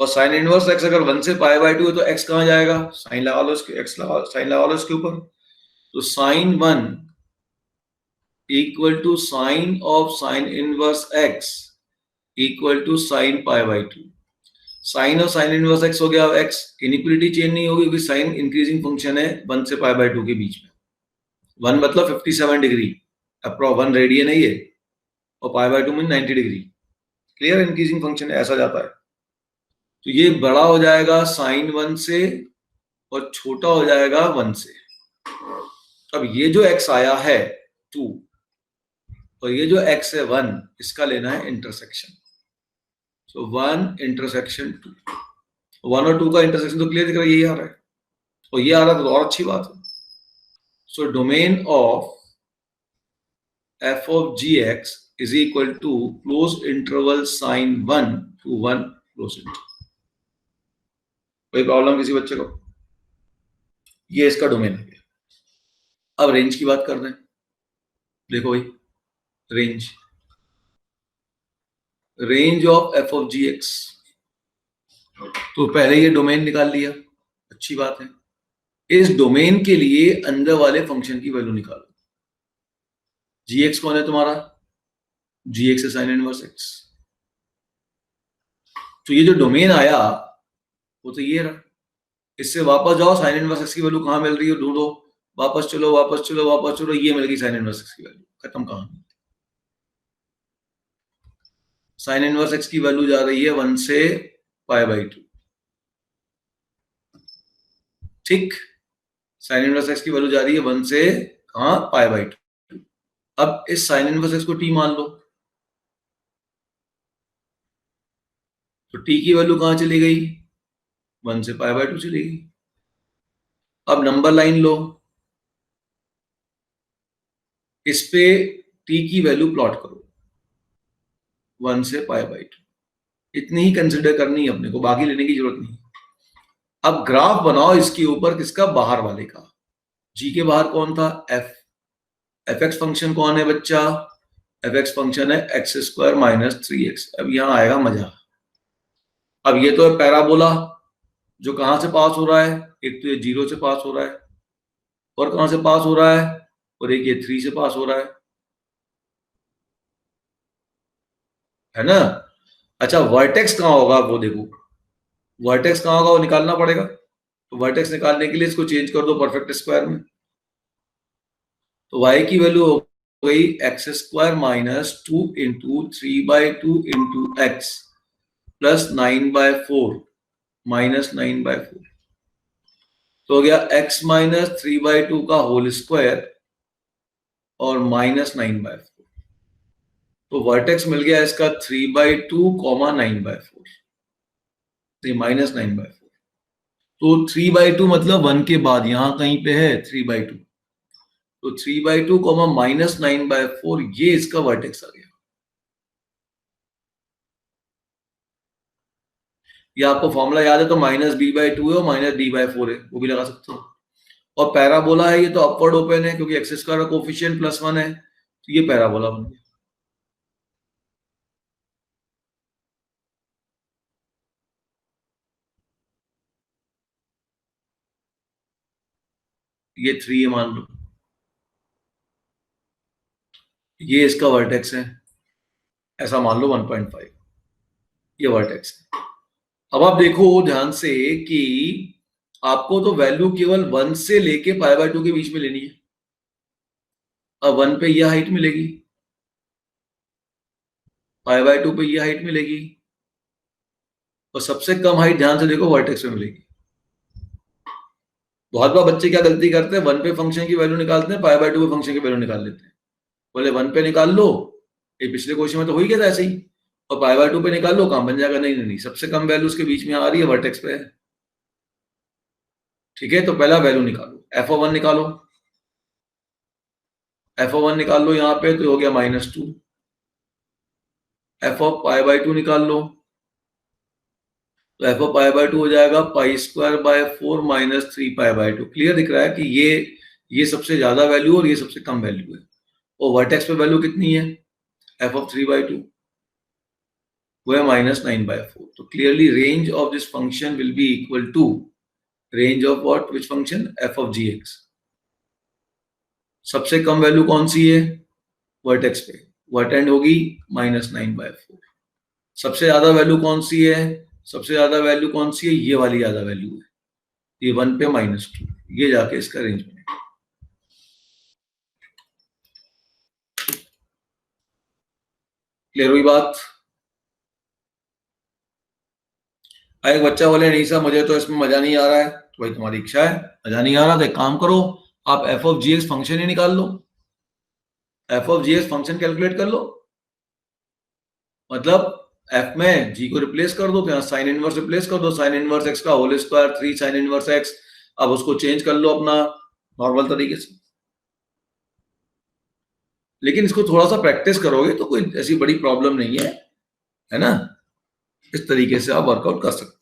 और साइन इनवर्स x अगर 1 से π/2 है तो x कहां जाएगा, साइन लगा लो इसके, x लगा, साइन लगा लो इसके ऊपर। तो sine 1 equal to sine of sine inverse x equal to sine π/2। Sine और साइन इनवर्स x हो गया, x इनइक्वालिटी चेंज नहीं होगी क्योंकि साइन इंक्रीजिंग फंक्शन है 1 से π/2 के बीच में। 1 मतलब 57 डिग्री, अप्रो 1 रेडियन है ये, और π/2 में 90 डिग्री। क्लियर, इंक्रीजिंग फंक्शन है, ऐसा जाता है। तो ये बड़ा हो जाएगा साइन 1 से और छोटा हो जाएगा 1 से। अब ये जो x आया है 2 और ये जो x है 1, इसका लेना है इंटरसेक्शन। सो 1 इंटरसेक्शन 2, 1 और 2 का इंटरसेक्शन तो क्लियर दिख रहा है, यही आ रहा है और ये आ रहा है तो और अच्छी बात है। So domain of f of gx is equal to close interval sin 1 to 1 close interval। कोई प्रॉब्लम किसी बच्चे को? ये इसका डोमेन है। अब रेंज की बात कर रहे हैं। देखो भाई, range of f of gx, तो पहले ये डोमेन निकाल लिया, अच्छी बात है। इस डोमेन के लिए अंदर वाले फंक्शन की वैल्यू निकालो। gx कौन है तुम्हारा? gx है साइन इनवर्स x। तो ये जो डोमेन आया वो तो ये रहा। इससे वापस जाओ, साइन इनवर्स x की वैल्यू कहां मिल रही है ढूंढो, वापस चलो वापस चलो वापस चलो, ये मिल गई साइन इनवर्स x की वैल्यू, खत्म कहानी। साइन इनवर्स x की वैल्यू जा रही है 1 से π/2। ठीक, साइन इनवर्स x की वैल्यू जा रही है 1 से कहां? π/2। अब इस साइन इनवर्स x को t मान लो, तो t की वैल्यू कहां चली गई? 1 से π/2 चली गई। अब नंबर लाइन लो, इस पे t की वैल्यू प्लॉट करो 1 से π/2। इतनी ही कंसिडर करनी है अपने को, बाकी लेने की जरूरत नहीं। अब ग्राफ बनाओ इसके ऊपर, किसका? बाहर वाले का। g के बाहर कौन था? fx फंक्शन कौन है बच्चा? fx फंक्शन है x² - 3x। अब यहां आएगा मजा। अब ये तो है पैराबोला, जो कहां से पास हो रहा है? एक तो ये 0 से पास हो रहा है, और कहां से पास हो रहा है? और एक ये 3 से पास हो रहा है ना? अच्छा, वर्टेक्स कहां होगा वो देखो, वर्टेक्स कहां होगा वो निकालना पड़ेगा। तो वर्टेक्स निकालने के लिए इसको चेंज कर दो परफेक्ट स्क्वायर में। तो y की वैल्यू हो गई x² - 2 into 3/2 into x plus 9/4 minus 9/4। तो हो गया x - 3/2 का होल स्क्वायर और माइनस 9/4। तो वर्टेक्स मिल गया इसका 3/2, 9/4, माइनस 9/4। तो 3/2 मतलब 1 के बाद यहां कहीं पे है 3/2। तो 3/2 माइनस 9/4, ये इसका वर्टेक्स आ गया। ये आपको फॉर्मूला याद है तो -b/2 है और -d/4 है, वो भी लगा सकते हो। और पैराबोला है ये तो अपवर्ड ओपन है, क्योंकि x² का कोफिशिएंट +1 है, तो ये पैराबोला बन गया। ये 3 है मान लो, ये इसका वर्टेक्स है, ऐसा मान लो 1.5, ये वर्टेक्स है। अब आप देखो ध्यान से कि आपको तो वैल्यू केवल 1 से लेके π/2 के बीच में लेनी है। अब 1 पे यह हाइट मिलेगी, π/2 पे यह हाइट मिलेगी, और सबसे कम हाइट ध्यान से देखो वर्टेक्स में मिलेगी। बहुत बार बच्चे क्या गलती करते हैं, 1 पे फंक्शन की वैल्यू निकालते हैं, π/2 पे फंक्शन की वैल्यू निकाल लेते हैं। बोले 1 पे निकाल लो, ये पिछले क्वेश्चन में तो हो ही गया था ऐसे ही, और π/2 पे निकाल लो, काम बन जाएगा। नहीं नहीं नहीं, सबसे कम वैल्यू उसके बीच में आ रही है, वर्टेक्स पे है। ठीक है, तो पहला वैल्यू निकालो, f(1) निकालो, f(1) निकाल लो यहाँ पे, तो हो गया -2। f(π/2) निकाल लो, तो f(π/2) हो जाएगा π²/4 - 3π/2। क्लियर दिख रहा है कि ये सबसे ज्यादा वैल्यू और ये सबसे कम वैल्यू है। और वर्टेक्स पे वैल्यू कितनी है? f(3/2) वो है -9/4। तो clearly range of this function will be equal to range of what? Which function? f of gx। सबसे कम वैल्यू कौन सी है? वर्टेक्स पे, वर्ट एंड होगी -9/4। सबसे ज्यादा वैल्यू कौन सी है? सबसे ज्यादा वैल्यू कौन सी है? ये वाली ज्यादा वैल्यू है, ये 1 पे -2, ये जाके इसका रेंज बनेगा। क्लियर हुई बात? एक बच्चा बोले नहीं सर मुझे तो इसमें मजा नहीं आ रहा है, तो भाई तुम्हारी इच्छा है, मजा नहीं आ रहा तो एक काम करो, आप F of ji X function ही निकाल लो, F of ji X function calculate कर लो, मतलब एफ में जी को रिप्लेस कर दो, तो साइन इनवर्स रिप्लेस कर दो, साइन इनवर्स एक्स का whole square 3 sine inverse x, अब उसको चेंज कर लो अपना नॉर्मल तरीके से। लेकिन इसको थोड़ा सा प्रैक्टिस करोगे तो कोई ऐसी बड़ी प्रॉब्लम नहीं है ना, इस तरीके से आप वर्कआउट कर सकते हो।